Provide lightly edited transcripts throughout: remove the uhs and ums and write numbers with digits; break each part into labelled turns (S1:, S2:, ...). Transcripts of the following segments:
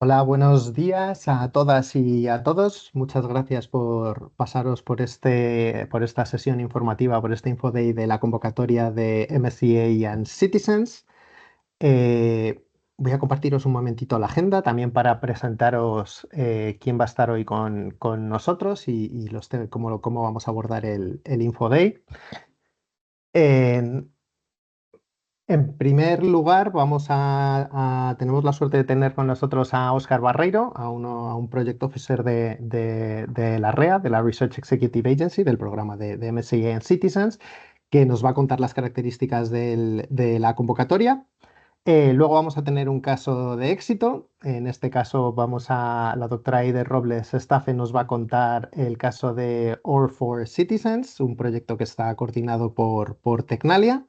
S1: Hola, buenos días a todas y a todos. Muchas gracias por pasaros por esta sesión informativa, por este Info Day de la convocatoria de MCA and Citizens. Voy a compartiros un momentito la agenda también para presentaros quién va a estar hoy con nosotros y cómo vamos a abordar el Info Day. En primer lugar, tenemos la suerte de tener con nosotros a Óscar Barreiro, a un Project Officer de la REA, de la Research Executive Agency, del programa de MSCI and Citizens, que nos va a contar las características de la convocatoria. Luego vamos a tener un caso de éxito. En este caso, la doctora Aide Robles Estafe nos va a contar el caso de Or for Citizens, un proyecto que está coordinado por Tecnalia.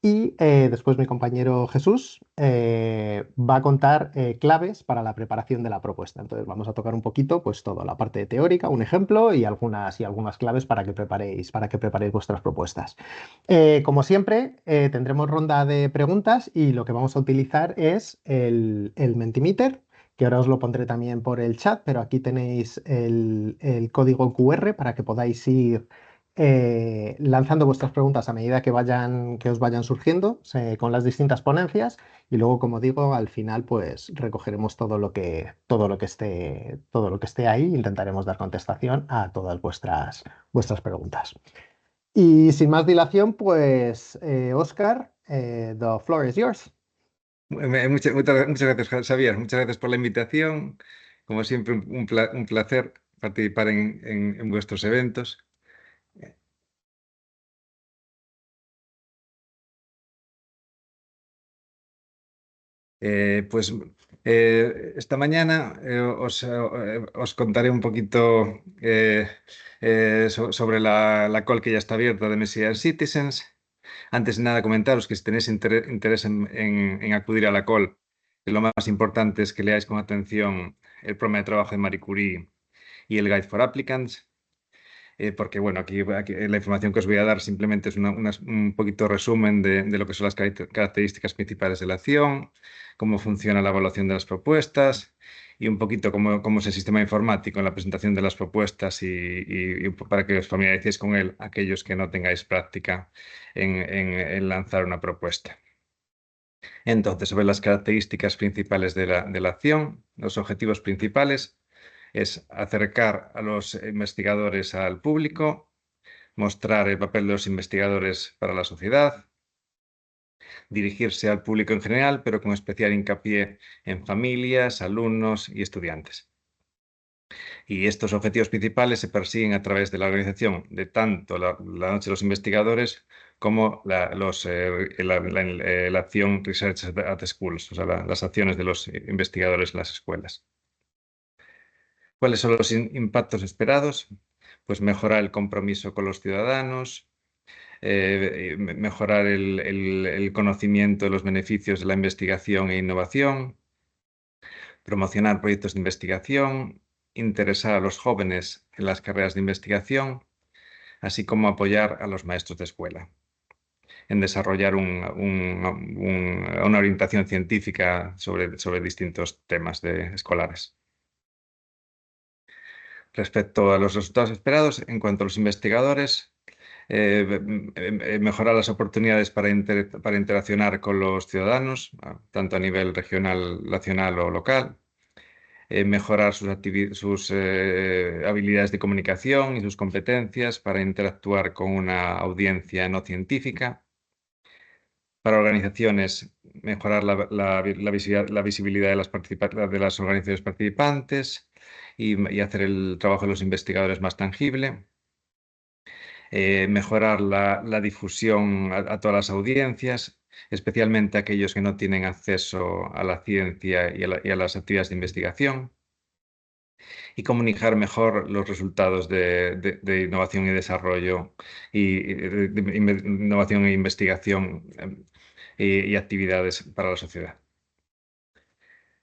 S1: Y después mi compañero Jesús va a contar claves para la preparación de la propuesta. Entonces vamos a tocar un poquito, pues todo, la parte teórica, un ejemplo y algunas claves para que preparéis vuestras propuestas. Como siempre, tendremos ronda de preguntas y lo que vamos a utilizar es el Mentimeter, que ahora os lo pondré también por el chat, pero aquí tenéis el código QR para que podáis ir lanzando vuestras preguntas a medida que os vayan surgiendo con las distintas ponencias y luego, como digo, al final pues recogeremos todo lo que esté ahí e intentaremos dar contestación a todas vuestras preguntas. Y sin más dilación, pues Oscar, the floor is yours.
S2: Muchas gracias, Xavier. Muchas gracias por la invitación. Como siempre, un placer participar en vuestros eventos. Pues esta mañana os contaré un poquito sobre la call que ya está abierta de Messier Citizens. Antes de nada, comentaros que si tenéis interés en acudir a la call, lo más importante es que leáis con atención el programa de trabajo de Marie Curie y el Guide for Applicants. Porque bueno, aquí la información que os voy a dar simplemente es un poquito resumen de lo que son las características principales de la acción, cómo funciona la evaluación de las propuestas y un poquito cómo es el sistema informático en la presentación de las propuestas y para que os familiaricéis con él, aquellos que no tengáis práctica en lanzar una propuesta. Entonces, sobre las características principales de la acción, los objetivos principales es acercar a los investigadores al público, mostrar el papel de los investigadores para la sociedad, dirigirse al público en general, pero con especial hincapié en familias, alumnos y estudiantes. Y estos objetivos principales se persiguen a través de la organización de tanto la Noche de los Investigadores como la acción Research at Schools, o sea, las acciones de los investigadores en las escuelas. ¿Cuáles son los impactos esperados? Pues mejorar el compromiso con los ciudadanos, mejorar el conocimiento de los beneficios de la investigación e innovación, promocionar proyectos de investigación, interesar a los jóvenes en las carreras de investigación, así como apoyar a los maestros de escuela en desarrollar una orientación científica sobre distintos temas escolares. Respecto a los resultados esperados, en cuanto a los investigadores, mejorar las oportunidades para interaccionar con los ciudadanos, tanto a nivel regional, nacional o local, mejorar sus habilidades de comunicación y sus competencias para interactuar con una audiencia no científica. Para organizaciones, mejorar la visibilidad de las organizaciones participantes y hacer el trabajo de los investigadores más tangible. Mejorar la difusión a todas las audiencias, especialmente aquellos que no tienen acceso a la ciencia y a las actividades de investigación, y comunicar mejor los resultados de innovación y desarrollo, innovación e investigación y actividades para la sociedad.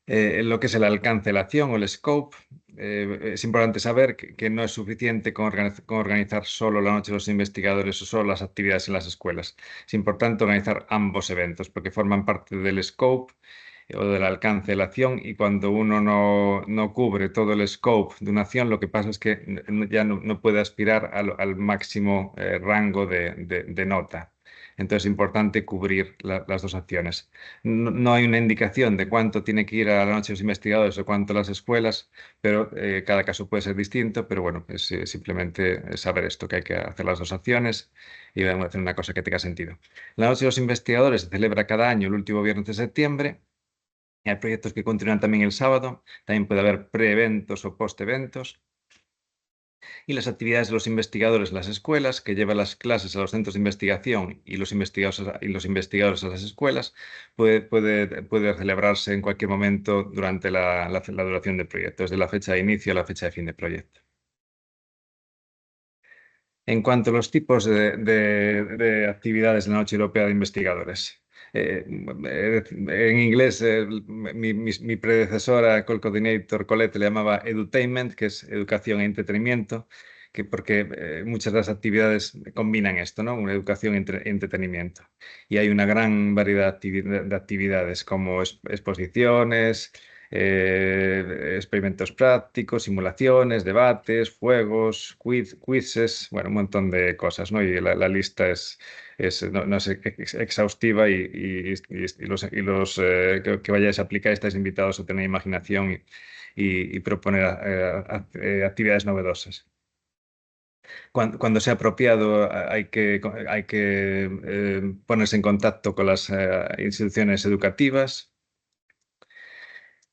S2: En lo que es el alcance de la acción o el scope, es importante saber que no es suficiente con organizar solo la Noche de los Investigadores o solo las actividades en las escuelas. Es importante organizar ambos eventos porque forman parte del scope o del alcance de la acción, y cuando uno no cubre todo el scope de una acción, lo que pasa es que ya no puede aspirar al máximo rango de nota. Entonces es importante cubrir las dos acciones. No hay una indicación de cuánto tiene que ir a la noche los investigadores o cuánto las escuelas, pero cada caso puede ser distinto, pero bueno, es simplemente saber esto, que hay que hacer las dos acciones y vamos a hacer una cosa que tenga sentido. La Noche de los Investigadores se celebra cada año el último viernes de septiembre. Y hay proyectos que continúan también el sábado. También puede haber pre-eventos o post-eventos. Y las actividades de los investigadores en las escuelas, que llevan las clases a los centros de investigación y los investigadores a las escuelas, puede celebrarse en cualquier momento durante la duración del proyecto, desde la fecha de inicio a la fecha de fin del proyecto. En cuanto a los tipos de actividades de la Noche Europea de Investigadores. En inglés, mi predecesora, Call Coordinator Colette, le llamaba edutainment, que es educación e entretenimiento, porque muchas de las actividades combinan esto, ¿no? Una educación e entretenimiento. Y hay una gran variedad de actividades como exposiciones, experimentos prácticos, simulaciones, debates, juegos, quizzes, bueno, un montón de cosas, ¿no? Y la lista no es exhaustiva y los que vayáis a aplicar estáis invitados a tener imaginación y proponer actividades novedosas. Cuando sea apropiado, hay que ponerse en contacto con las instituciones educativas.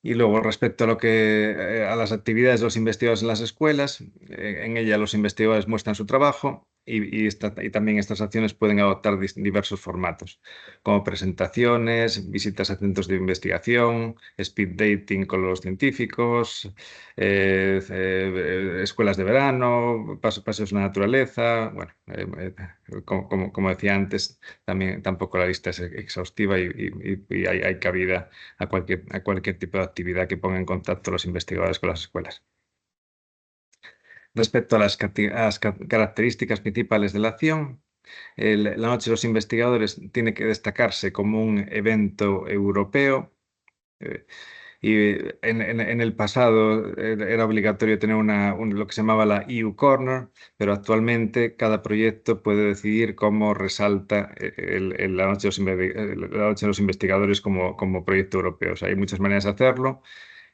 S2: Y luego, respecto a a las actividades de los investigadores en las escuelas, en ella los investigadores muestran su trabajo y también estas acciones pueden adoptar diversos formatos, como presentaciones, visitas a centros de investigación, speed dating con los científicos, escuelas de verano, paseos en la naturaleza. Bueno, como decía antes, también tampoco la lista es exhaustiva y hay cabida a cualquier tipo de actividad que ponga en contacto a los investigadores con las escuelas. Respecto a las características principales de la acción, la Noche de los Investigadores tiene que destacarse como un evento europeo. eh, en el pasado era obligatorio tener lo que se llamaba la EU Corner, pero actualmente cada proyecto puede decidir cómo resalta la Noche la Noche de los Investigadores como proyecto europeo. O sea, hay muchas maneras de hacerlo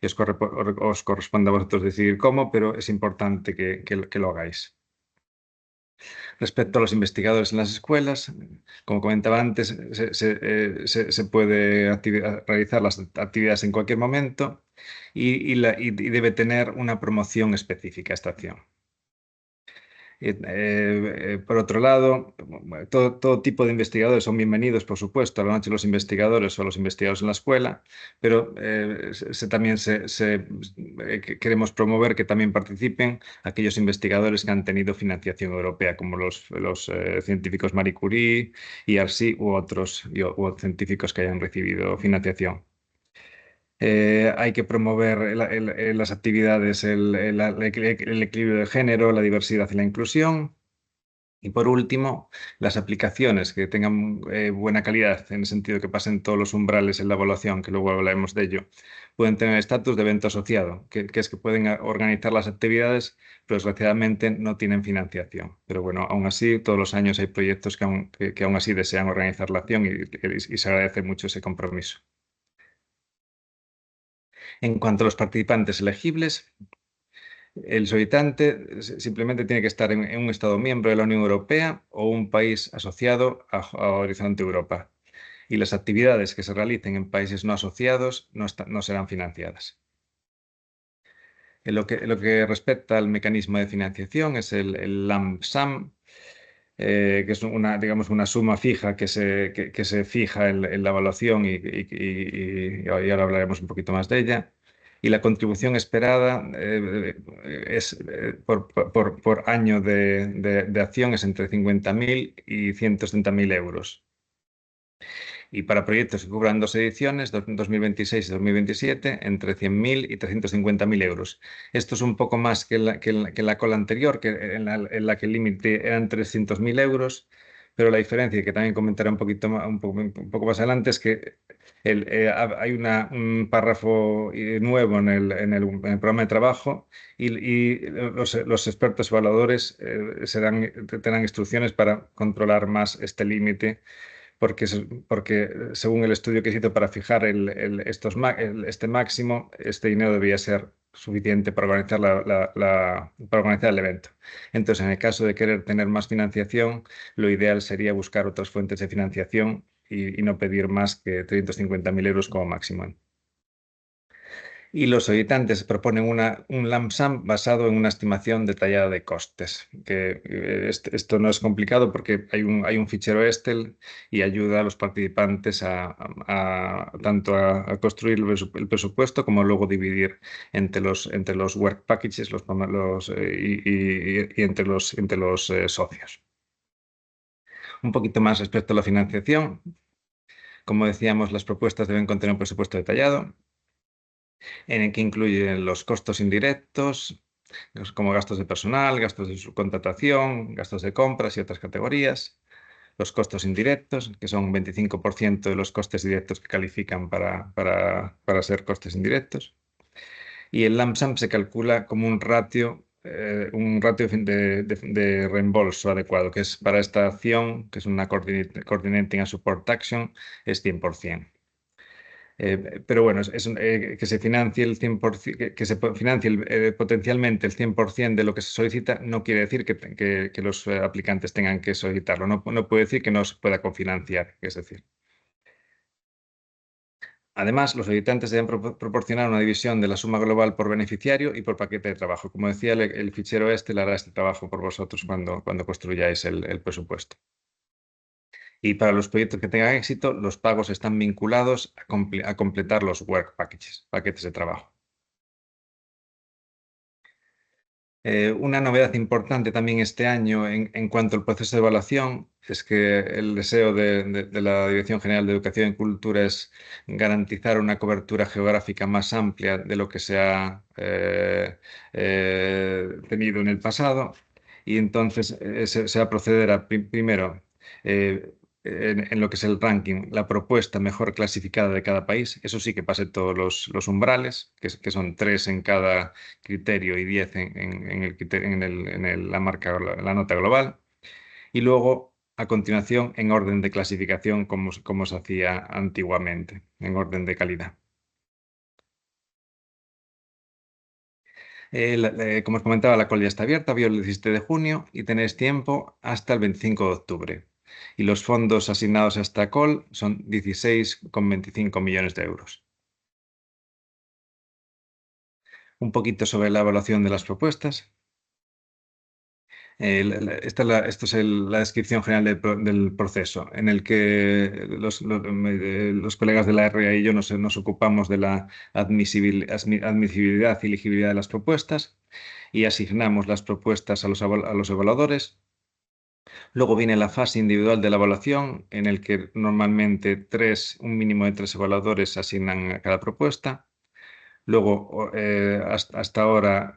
S2: y os corresponde a vosotros decidir cómo, pero es importante que lo hagáis. Respecto a los investigadores en las escuelas, como comentaba antes, se puede realizar las actividades en cualquier momento y debe tener una promoción específica esta acción. Por otro lado, todo tipo de investigadores son bienvenidos, por supuesto, a la Noche de los Investigadores o a los investigadores en la escuela, pero también queremos promover que también participen aquellos investigadores que han tenido financiación europea, como los científicos Marie Curie, IRC u otros científicos que hayan recibido financiación. Hay que promover las actividades, el equilibrio de género, la diversidad y la inclusión. Y por último, las aplicaciones que tengan buena calidad, en el sentido que pasen todos los umbrales en la evaluación, que luego hablaremos de ello, pueden tener estatus de evento asociado, que es que pueden organizar las actividades, pero desgraciadamente no tienen financiación. Pero bueno, aún así, todos los años hay proyectos que aún así desean organizar la acción y se agradece mucho ese compromiso. En cuanto a los participantes elegibles, el solicitante simplemente tiene que estar en un Estado miembro de la Unión Europea o un país asociado a Horizonte Europa. Y las actividades que se realicen en países no asociados no serán financiadas. En lo que respecta al mecanismo de financiación es el lump sum, que es digamos, una suma fija que se fija en la evaluación y ahora hablaremos un poquito más de ella. Y la contribución esperada es por año de acción es entre 50.000 y 170.000 euros. Y para proyectos que cubran dos ediciones, 2026 y 2027, entre 100.000 y 350.000 euros. Esto es un poco más que en la cola anterior, en la que el límite eran 300.000 euros, pero la diferencia, que también comentaré un poco más adelante, es que hay un párrafo nuevo en el programa de trabajo y los expertos evaluadores tendrán instrucciones para controlar más este límite porque según el estudio que se hizo para fijar este máximo, este dinero debía ser suficiente para organizar, para organizar el evento. Entonces, en el caso de querer tener más financiación, lo ideal sería buscar otras fuentes de financiación y no pedir más que 350.000 euros como máximo. Y los auditantes proponen un lump sum basado en una estimación detallada de costes. Esto no es complicado porque hay un fichero Excel y ayuda a los participantes tanto a construir el presupuesto como luego dividir entre los work packages y entre los socios. Un poquito más respecto a la financiación. Como decíamos, las propuestas deben contener un presupuesto detallado en el que incluyen los costos indirectos, como gastos de personal, gastos de subcontratación, gastos de compras y otras categorías. Los costos indirectos, que son un 25% de los costes directos que califican para ser costes indirectos. Y el lump sum se calcula como un ratio de reembolso adecuado, que es para esta acción, que es una Coordinating and Support Action, es 100%. Pero bueno, que se financie el 100%, que se financie potencialmente el 100% de lo que se solicita, no quiere decir que los aplicantes tengan que solicitarlo. No puede decir que no se pueda cofinanciar, es decir. Además, los solicitantes deben proporcionar una división de la suma global por beneficiario y por paquete de trabajo. Como decía, el fichero le hará este trabajo por vosotros cuando construyáis el presupuesto. Y para los proyectos que tengan éxito, los pagos están vinculados a completar los work packages, paquetes de trabajo. Una novedad importante también este año en cuanto al proceso de evaluación es que el deseo de la Dirección General de Educación y Cultura es garantizar una cobertura geográfica más amplia de lo que se ha tenido en el pasado y entonces se va a proceder a primero eh, en lo que es el ranking, la propuesta mejor clasificada de cada país. Eso sí que pase todos los umbrales, que son 3 en cada criterio y 10 la nota global. Y luego, a continuación, en orden de clasificación, como se hacía antiguamente, en orden de calidad. Como os comentaba, la call ya está abierta, vio el 17 de junio y tenéis tiempo hasta el 25 de octubre. Y los fondos asignados a esta call son 16,25 millones de euros. Un poquito sobre la evaluación de las propuestas. Esto es la descripción general del proceso, en el que los colegas de la RA y yo nos ocupamos de la admisibilidad y elegibilidad de las propuestas y asignamos las propuestas a los evaluadores. Luego viene la fase individual de la evaluación, en el que normalmente un mínimo de 3 evaluadores asignan a cada propuesta. Luego, hasta ahora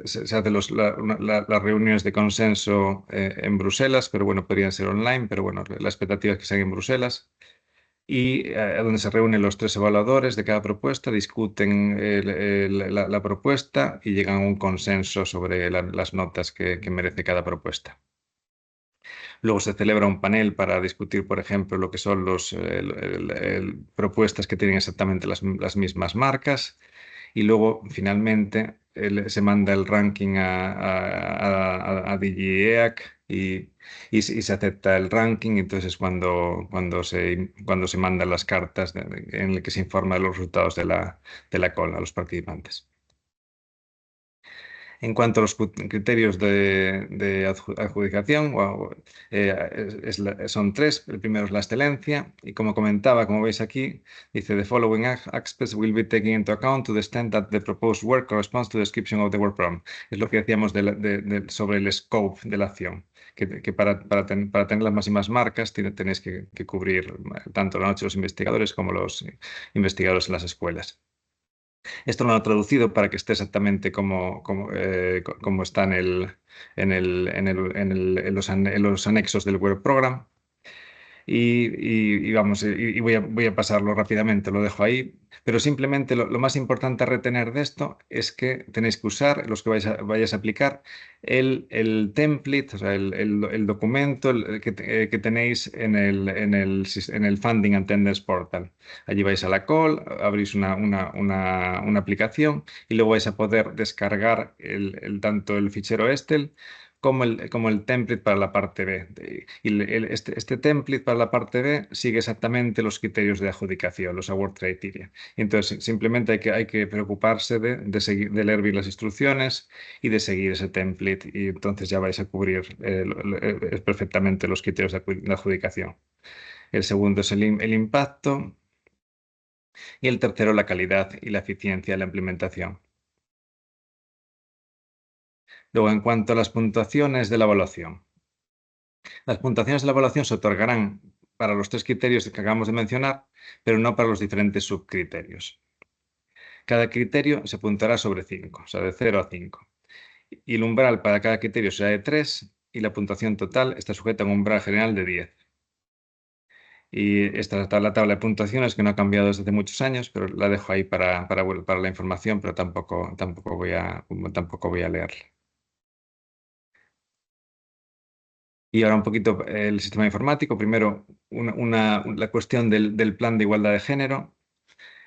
S2: se hacen las reuniones de consenso en Bruselas, pero bueno, podrían ser online, pero bueno, la expectativa es que sean en Bruselas. Y donde se reúnen los 3 evaluadores de cada propuesta, discuten la propuesta y llegan a un consenso sobre las notas que merece cada propuesta. Luego se celebra un panel para discutir, por ejemplo, lo que son las propuestas que tienen exactamente las mismas marcas. Y luego, finalmente, se manda el ranking a DGEAC y se acepta el ranking. Entonces, cuando se mandan las cartas en las que se informa de los resultados de la call a los participantes. En cuanto a los criterios de adjudicación, son 3. El primero es la excelencia y como comentaba, como veis aquí, dice "The following aspects will be taken into account to the extent that the proposed work corresponds to the description of the work program". Es lo que decíamos sobre el scope de la acción, que para tener las máximas marcas tenéis que cubrir tanto la noche los investigadores como los investigadores en las escuelas. Esto lo han traducido para que esté exactamente como está en los anexos del Work Program. y vamos, y voy a pasarlo rápidamente, lo dejo ahí. Pero simplemente lo más importante a retener de esto es que tenéis que usar, los que vayáis a aplicar, el template, o sea, el documento que tenéis en el Funding Attendance Portal. Allí vais a la call, abrís una aplicación y luego vais a poder descargar tanto el fichero Excel como el template para la parte B. Este template para la parte B sigue exactamente los criterios de adjudicación, los award criteria. Entonces, simplemente hay que preocuparse de leer bien las instrucciones y de seguir ese template, y entonces ya vais a cubrir perfectamente los criterios de adjudicación. El segundo es el impacto, y el tercero la calidad y la eficiencia de la implementación. Luego, en cuanto a las puntuaciones de la evaluación. Las puntuaciones de la evaluación se otorgarán para los 3 criterios que acabamos de mencionar, pero no para los diferentes subcriterios. Cada criterio se puntuará sobre 5, o sea, de 0 a 5. Y el umbral para cada criterio será de 3, y la puntuación total está sujeta a un umbral general de 10. Y esta es la tabla de puntuaciones, que no ha cambiado desde hace muchos años, pero la dejo ahí para la información, pero tampoco voy a leerla. Y ahora un poquito el sistema informático. Primero, la cuestión del plan de igualdad de género.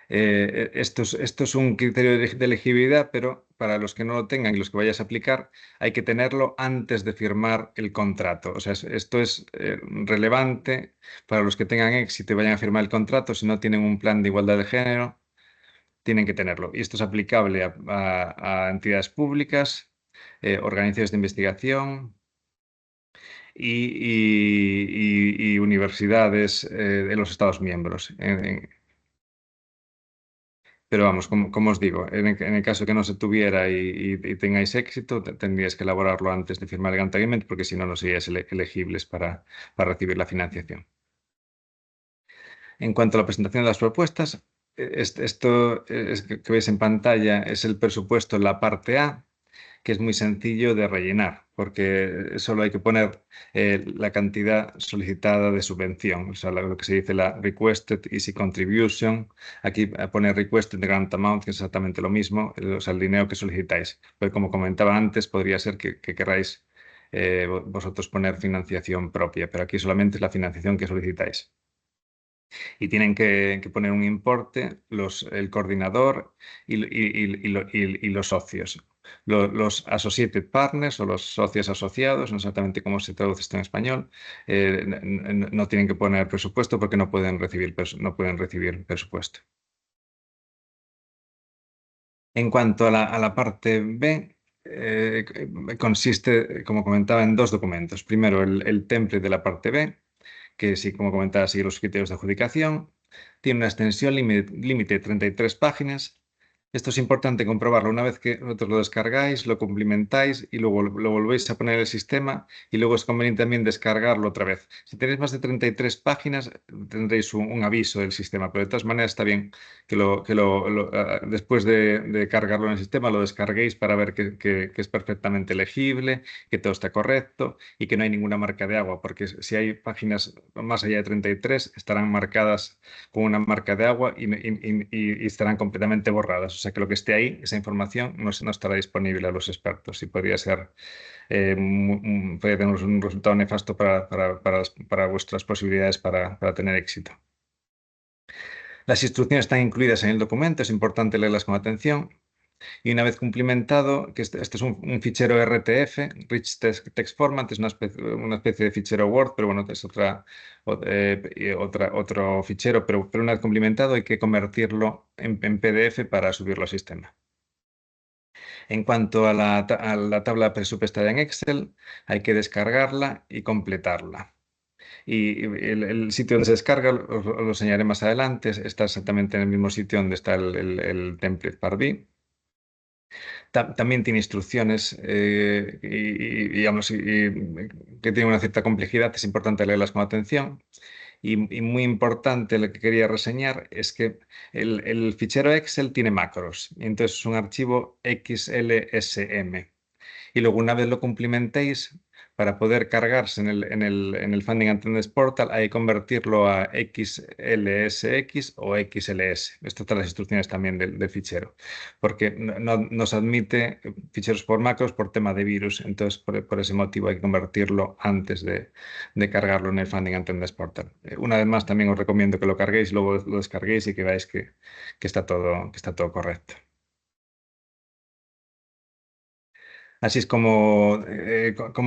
S2: Esto es un criterio de elegibilidad, pero para los que no lo tengan y los que vayas a aplicar, hay que tenerlo antes de firmar el contrato. O sea, esto es relevante para los que tengan éxito y vayan a firmar el contrato. Si no tienen un plan de igualdad de género, tienen que tenerlo. Y esto es aplicable a entidades públicas, organizaciones de investigación y universidades de los Estados miembros. Pero vamos, como os digo, en el caso que no se tuviera y tengáis éxito, tendríais que elaborarlo antes de firmar el grant agreement, porque si no, no seríais elegibles para recibir la financiación. En cuanto a la presentación de las propuestas, esto que veis en pantalla es el presupuesto en la parte A, que es muy sencillo de rellenar, porque solo hay que poner la cantidad solicitada de subvención, o sea, lo que se dice la Requested Easy Contribution. Aquí pone Requested Grant Amount, que es exactamente lo mismo, o sea, el dinero que solicitáis. Pero como comentaba antes, podría ser que queráis vosotros poner financiación propia, pero aquí solamente es la financiación que solicitáis. Y tienen que poner un importe el coordinador y los socios. Los associated partners o los socios asociados, no exactamente cómo se traduce esto en español, no tienen que poner presupuesto porque no pueden recibir presupuesto. En cuanto a la parte B, consiste, como comentaba, en 2 documentos. Primero, el template de la parte B, que sí, como comentaba, sigue los criterios de adjudicación. Tiene una extensión límite de 33 páginas. Esto es importante comprobarlo una vez que vosotros lo descargáis, lo cumplimentáis y luego lo volvéis a poner en el sistema, y luego es conveniente también descargarlo otra vez. Si tenéis más de 33 páginas, tendréis un aviso del sistema, pero de todas maneras está bien que después de cargarlo en el sistema lo descarguéis para ver que es perfectamente legible, que todo está correcto y que no hay ninguna marca de agua, porque si hay páginas más allá de 33 estarán marcadas con una marca de agua y estarán completamente borradas. O sea que lo que esté ahí, esa información, no estará disponible a los expertos y podría tener un resultado nefasto para vuestras posibilidades para tener éxito. Las instrucciones están incluidas en el documento, es importante leerlas con atención. Y una vez cumplimentado, que este es un fichero RTF, Rich Text Format, es una especie de fichero Word, pero bueno, es otro fichero, pero una vez cumplimentado hay que convertirlo en PDF para subirlo al sistema. En cuanto a la tabla presupuestaria en Excel, hay que descargarla y completarla. Y el sitio donde se descarga, os lo enseñaré más adelante, está exactamente en el mismo sitio donde está el template Pardi. También tiene instrucciones digamos, que tienen una cierta complejidad. Es importante leerlas con atención. Y muy importante, lo que quería reseñar es que el fichero Excel tiene macros. Y entonces es un archivo XLSM. Y luego, una vez lo cumplimentéis, para poder cargarse en el Funding Attendance Portal, hay que convertirlo a XLSX o XLS. Estas son las instrucciones también del fichero, porque no nos admite ficheros por macros por tema de virus. Entonces, por ese motivo hay que convertirlo antes de cargarlo en el Funding Attendance Portal. Una vez más, también os recomiendo que lo carguéis, luego lo descarguéis y que veáis que está todo correcto. Así es como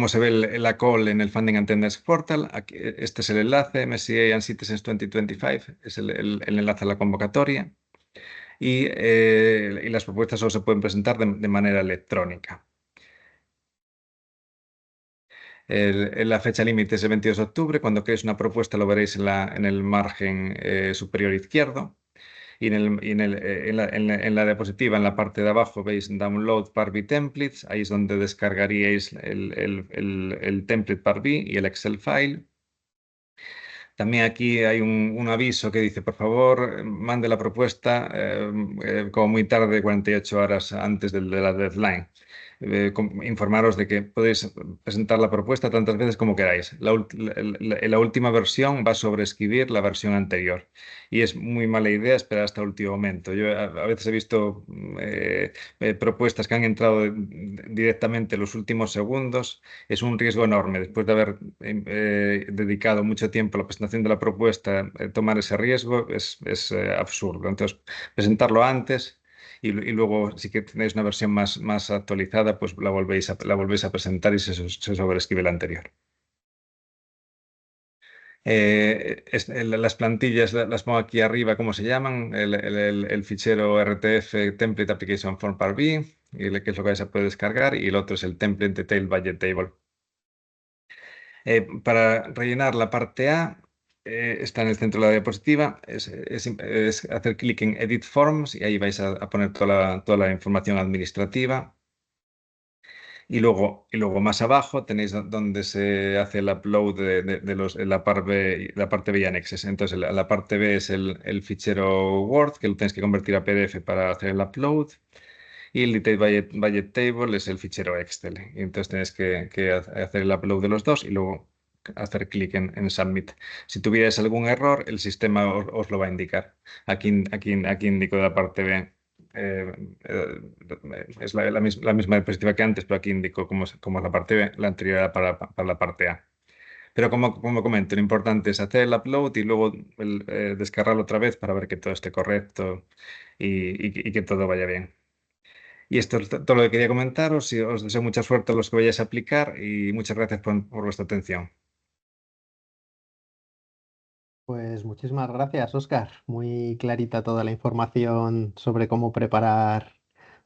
S2: se ve la call en el Funding Attendance Portal. Aquí, este es el enlace, MSCA and Citizens 2025, es el enlace a la convocatoria. Y las propuestas solo se pueden presentar de manera electrónica. La fecha límite es el 22 de octubre. Cuando creéis una propuesta lo veréis en el margen superior izquierdo. Y en la diapositiva, en la parte de abajo, veis Download Parby Templates. Ahí es donde descargaríais el template Parby y el Excel file. También aquí hay un aviso que dice, por favor, mande la propuesta como muy tarde, 48 horas antes de la deadline. Informaros de que podéis presentar la propuesta tantas veces como queráis. La última versión va a sobreescribir la versión anterior y es muy mala idea esperar hasta el último momento. Yo a veces he visto propuestas que han entrado directamente en los últimos segundos. Es un riesgo enorme después de haber dedicado mucho tiempo a la presentación de la propuesta. Tomar ese riesgo es absurdo. Entonces, presentarlo antes. Y luego, si que tenéis una versión más actualizada, pues la volvéis a presentar y se sobreescribe la anterior. Las plantillas las pongo aquí arriba, ¿cómo se llaman? El fichero RTF Template Application Form Parby, que es lo que vais a poder descargar, y el otro es el Template Detail Budget Table. Para rellenar la parte A, está en el centro de la diapositiva, es hacer clic en Edit Forms y ahí vais a poner toda la información administrativa. Y luego más abajo tenéis donde se hace el upload de la parte B y anexes. Entonces la parte B es el fichero Word, que lo tenéis que convertir a PDF para hacer el upload. Y el Detailed Budget Table es el fichero Excel. Y entonces tenéis que hacer el upload de los dos y luego hacer clic en Submit. Si tuvierais algún error, el sistema os lo va a indicar. Aquí indico la parte B. Es la misma diapositiva que antes, pero aquí indico cómo es la parte B, la anterior era para la parte A. Pero como comento, lo importante es hacer el upload y luego descargarlo otra vez para ver que todo esté correcto y que todo vaya bien. Y esto es todo lo que quería comentaros y os deseo mucha suerte a los que vayáis a aplicar y muchas gracias por vuestra atención.
S1: Pues muchísimas gracias, Oscar. Muy clarita toda la información sobre cómo preparar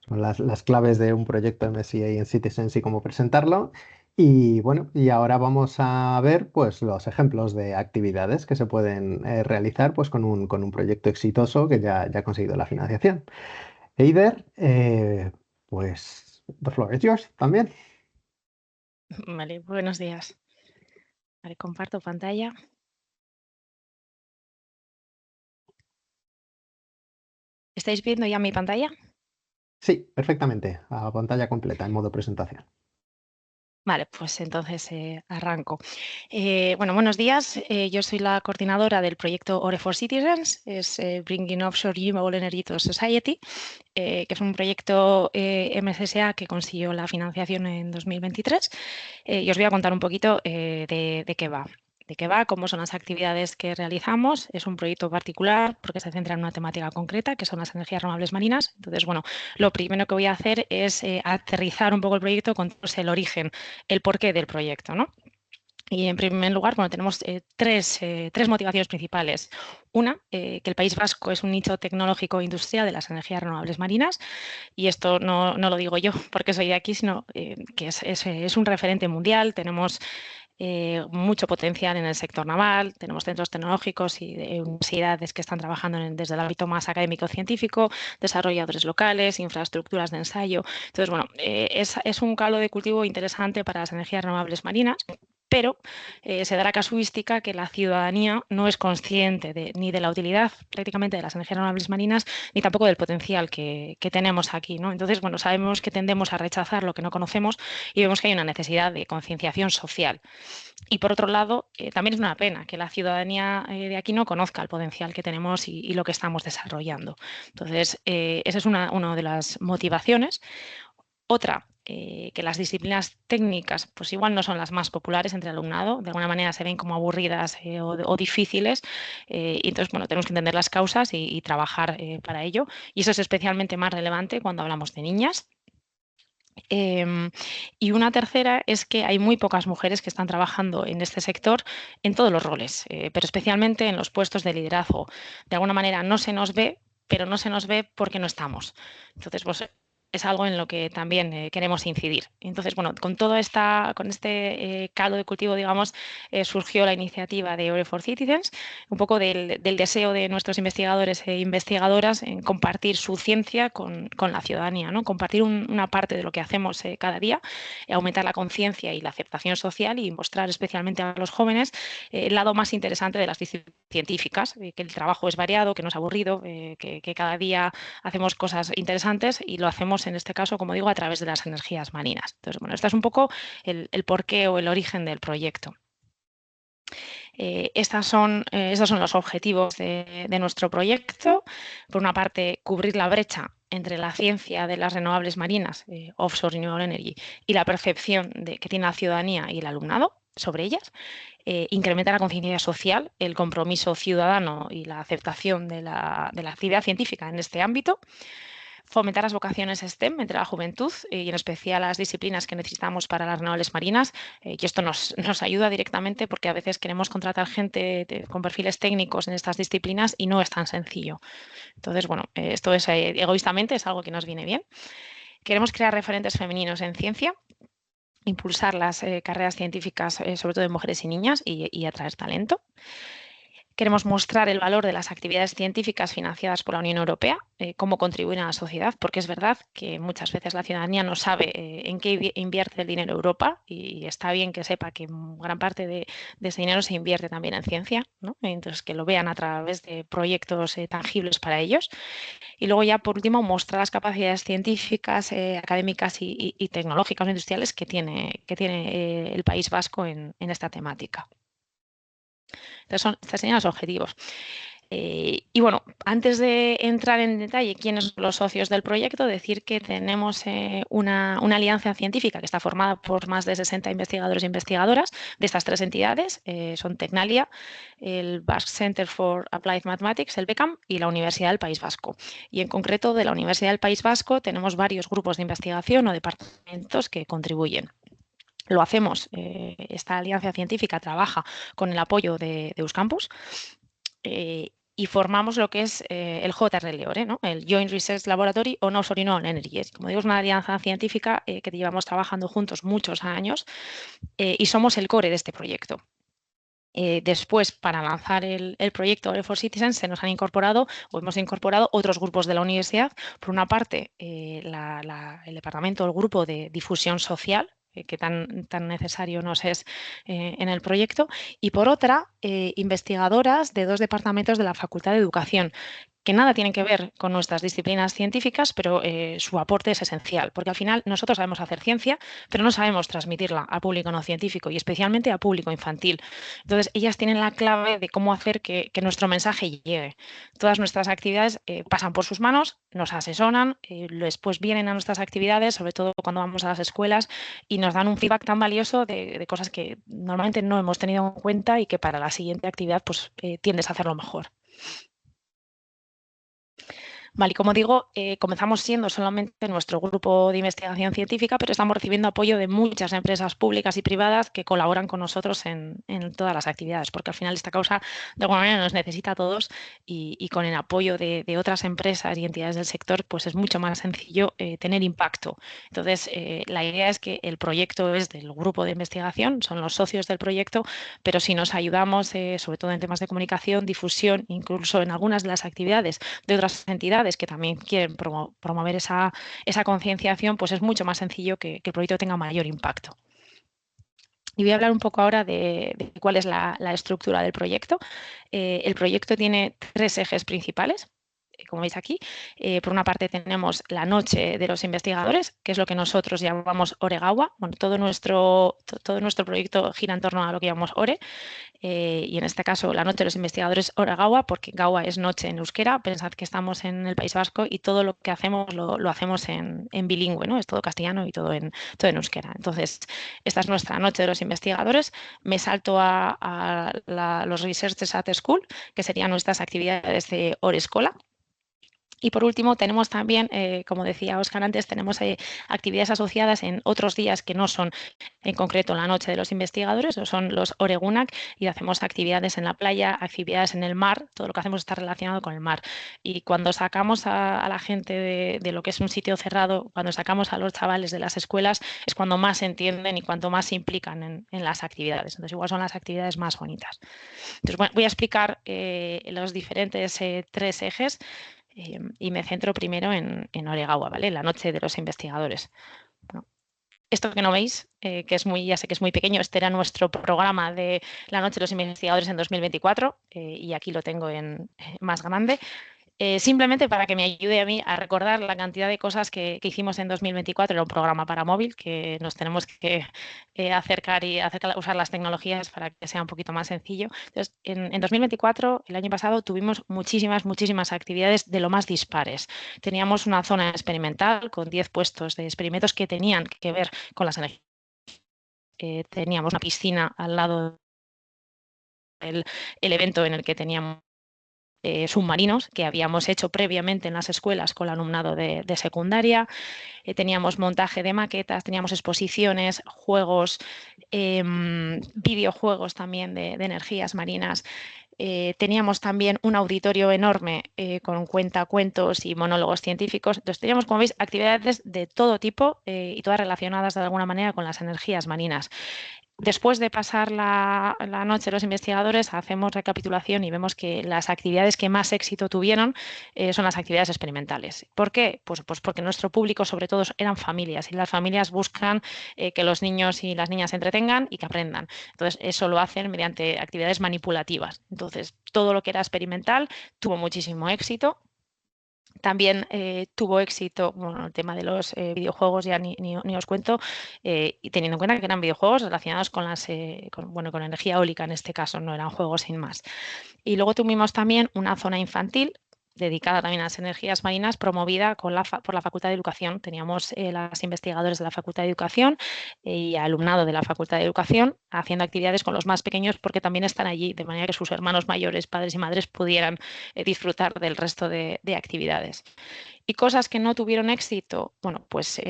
S1: las claves de un proyecto MSCA en Citizens y cómo presentarlo. Y bueno, y ahora vamos a ver pues los ejemplos de actividades que se pueden realizar pues con un proyecto exitoso que ya ha conseguido la financiación. Eider, pues the floor is yours también.
S3: Vale, buenos días. Vale, comparto pantalla. ¿Estáis viendo ya mi pantalla?
S1: Sí, perfectamente, a pantalla completa en modo presentación.
S3: Vale, pues entonces arranco. Bueno, buenos días. Yo soy la coordinadora del proyecto Ore for Citizens, es Bringing Offshore Renewable Energy to Society, que es un proyecto MSSA que consiguió la financiación en 2023. Y os voy a contar un poquito de qué va. De qué va, cómo son las actividades que realizamos. Es un proyecto particular porque se centra en una temática concreta, que son las energías renovables marinas. Entonces, bueno, lo primero que voy a hacer es aterrizar un poco el proyecto, contaros el origen, el porqué del proyecto, ¿no? Y en primer lugar, bueno, tenemos tres motivaciones principales. Una, que el País Vasco es un nicho tecnológico e industrial de las energías renovables marinas, y esto no lo digo yo porque soy de aquí, sino que es un referente mundial. Tenemos mucho potencial en el sector naval, tenemos centros tecnológicos y universidades que están trabajando desde el ámbito más académico-científico, desarrolladores locales, infraestructuras de ensayo. Entonces, bueno, es un caldo de cultivo interesante para las energías renovables marinas. pero se da la casuística que la ciudadanía no es consciente ni de la utilidad prácticamente de las energías renovables marinas, ni tampoco del potencial que tenemos aquí, ¿no? Entonces, bueno, sabemos que tendemos a rechazar lo que no conocemos y vemos que hay una necesidad de concienciación social. Y por otro lado, también es una pena que la ciudadanía de aquí no conozca el potencial que tenemos y lo que estamos desarrollando. Entonces, esa es una de las motivaciones. Otra, que las disciplinas técnicas pues igual no son las más populares entre el alumnado, de alguna manera se ven como aburridas o difíciles, y entonces bueno, tenemos que entender las causas y trabajar para ello, y eso es especialmente más relevante cuando hablamos de niñas. Y una tercera es que hay muy pocas mujeres que están trabajando en este sector en todos los roles, pero especialmente en los puestos de liderazgo. De alguna manera no se nos ve, pero no se nos ve porque no estamos. Entonces, pues, es algo en lo que también queremos incidir. Entonces, bueno, con este caldo de cultivo, digamos, surgió la iniciativa de Ore for Citizens, un poco del deseo de nuestros investigadores e investigadoras en compartir su ciencia con la ciudadanía, ¿no? Compartir una parte de lo que hacemos cada día, aumentar la conciencia y la aceptación social y mostrar especialmente a los jóvenes el lado más interesante de las disciplinas científicas, que el trabajo es variado, que no es aburrido, que cada día hacemos cosas interesantes y lo hacemos en este caso, como digo, a través de las energías marinas. Entonces, bueno, este es un poco el porqué o el origen del proyecto. Estos son los objetivos de nuestro proyecto. Por una parte, cubrir la brecha entre la ciencia de las renovables marinas, offshore renewable energy, y la percepción que tiene la ciudadanía y el alumnado sobre ellas. Incrementar la conciencia social, el compromiso ciudadano y la aceptación de la actividad científica en este ámbito. Fomentar las vocaciones STEM entre la juventud y en especial las disciplinas que necesitamos para las renovables marinas, y esto nos ayuda directamente porque a veces queremos contratar gente con perfiles técnicos en estas disciplinas y no es tan sencillo. Entonces, bueno, esto es egoístamente es algo que nos viene bien. Queremos crear referentes femeninos en ciencia, impulsar las carreras científicas, sobre todo de mujeres y niñas, y atraer talento. Queremos mostrar el valor de las actividades científicas financiadas por la Unión Europea, cómo contribuyen a la sociedad, porque es verdad que muchas veces la ciudadanía no sabe en qué invierte el dinero Europa y está bien que sepa que gran parte de ese dinero se invierte también en ciencia, ¿no? Entonces que lo vean a través de proyectos tangibles para ellos. Y luego ya por último mostrar las capacidades científicas, académicas y tecnológicas o industriales que tiene el País Vasco en esta temática. Estos serían los objetivos. Y bueno, antes de entrar en detalle quiénes son los socios del proyecto, decir que tenemos una alianza científica que está formada por más de 60 investigadores e investigadoras de estas tres entidades. Son Tecnalia, el Basque Center for Applied Mathematics, el BECAM, y la Universidad del País Vasco. Y en concreto, de la Universidad del País Vasco tenemos varios grupos de investigación o departamentos que contribuyen. Lo hacemos, esta alianza científica trabaja con el apoyo de Euskampus y formamos lo que es el JRLORE, ¿no? El Joint Research Laboratory on Offshore Renewable Energy. Como digo, es una alianza científica que llevamos trabajando juntos muchos años y somos el core de este proyecto. Después, para lanzar el proyecto Ore for Citizens, se nos han incorporado o hemos incorporado otros grupos de la universidad. Por una parte, el departamento, el grupo de difusión social, que tan necesario nos es en el proyecto, y por otra, investigadoras de dos departamentos de la Facultad de Educación, que nada tienen que ver con nuestras disciplinas científicas, pero su aporte es esencial, porque al final nosotros sabemos hacer ciencia, pero no sabemos transmitirla a público no científico y especialmente a público infantil. Entonces, ellas tienen la clave de cómo hacer que nuestro mensaje llegue. Todas nuestras actividades pasan por sus manos, nos asesoran, después vienen a nuestras actividades, sobre todo cuando vamos a las escuelas, y nos dan un feedback tan valioso de cosas que normalmente no hemos tenido en cuenta y que para la siguiente actividad pues, tiendes a hacerlo mejor. Vale, y como digo, comenzamos siendo solamente nuestro grupo de investigación científica, pero estamos recibiendo apoyo de muchas empresas públicas y privadas que colaboran con nosotros en todas las actividades, porque al final esta causa de alguna manera nos necesita a todos y con el apoyo de otras empresas y entidades del sector, pues es mucho más sencillo tener impacto. Entonces, la idea es que el proyecto es del grupo de investigación, son los socios del proyecto, pero si nos ayudamos, sobre todo en temas de comunicación, difusión, incluso en algunas de las actividades de otras entidades que también quieren promover esa concienciación, pues es mucho más sencillo que el proyecto tenga mayor impacto. Y voy a hablar un poco ahora de cuál es la estructura del proyecto. El proyecto tiene 3 ejes principales, como veis aquí. Por una parte tenemos la noche de los investigadores, que es lo que nosotros llamamos Oregawa. Bueno, todo nuestro proyecto gira en torno a lo que llamamos Ore. Y en este caso la noche de los investigadores Oregawa, porque Gawa es noche en euskera. Pensad que estamos en el País Vasco y todo lo que hacemos lo hacemos en bilingüe, ¿no? Es todo castellano y todo en euskera. Entonces, esta es nuestra noche de los investigadores. Me salto a los Researchers at School, que serían nuestras actividades de Orescola. Y por último, tenemos también, como decía Óscar antes, tenemos actividades asociadas en otros días que no son en concreto la noche de los investigadores, o son los Oregunak, y hacemos actividades en la playa, actividades en el mar, todo lo que hacemos está relacionado con el mar. Y cuando sacamos a la gente de lo que es un sitio cerrado, cuando sacamos a los chavales de las escuelas, es cuando más se entienden y cuanto más se implican en las actividades. Entonces, igual son las actividades más bonitas. Entonces, bueno, voy a explicar los diferentes 3 ejes. Y me centro primero en Oregawa, ¿vale? La noche de los investigadores. Bueno, esto que no veis, que es ya sé que es muy pequeño, este era nuestro programa de la noche de los investigadores en 2024 y aquí lo tengo en más grande. Simplemente para que me ayude a mí a recordar la cantidad de cosas que hicimos en 2024. Era un programa para móvil que nos tenemos que acercar a usar las tecnologías para que sea un poquito más sencillo. Entonces, en 2024, el año pasado, tuvimos muchísimas actividades de lo más dispares. Teníamos una zona experimental con 10 puestos de experimentos que tenían que ver con las energías. Teníamos una piscina al lado del evento en el que teníamos submarinos que habíamos hecho previamente en las escuelas con el alumnado de secundaria. Teníamos montaje de maquetas, teníamos exposiciones, juegos, videojuegos también de energías marinas. Teníamos también un auditorio enorme con cuentacuentos y monólogos científicos. Entonces teníamos, como veis, actividades de todo tipo y todas relacionadas de alguna manera con las energías marinas. Después de pasar la noche de los investigadores, hacemos recapitulación y vemos que las actividades que más éxito tuvieron son las actividades experimentales. ¿Por qué? Pues porque nuestro público, sobre todo, eran familias y las familias buscan que los niños y las niñas se entretengan y que aprendan. Entonces, eso lo hacen mediante actividades manipulativas. Entonces, todo lo que era experimental tuvo muchísimo éxito. También tuvo éxito, bueno, el tema de los videojuegos, ya ni os cuento, y teniendo en cuenta que eran videojuegos relacionados con con energía eólica en este caso, no eran juegos sin más. Y luego tuvimos también una zona infantil dedicada también a las energías marinas, promovida por la Facultad de Educación. Teníamos las investigadores de la Facultad de Educación y alumnado de la Facultad de Educación haciendo actividades con los más pequeños porque también están allí, de manera que sus hermanos mayores, padres y madres, pudieran disfrutar del resto de actividades. Y cosas que no tuvieron éxito, bueno, pues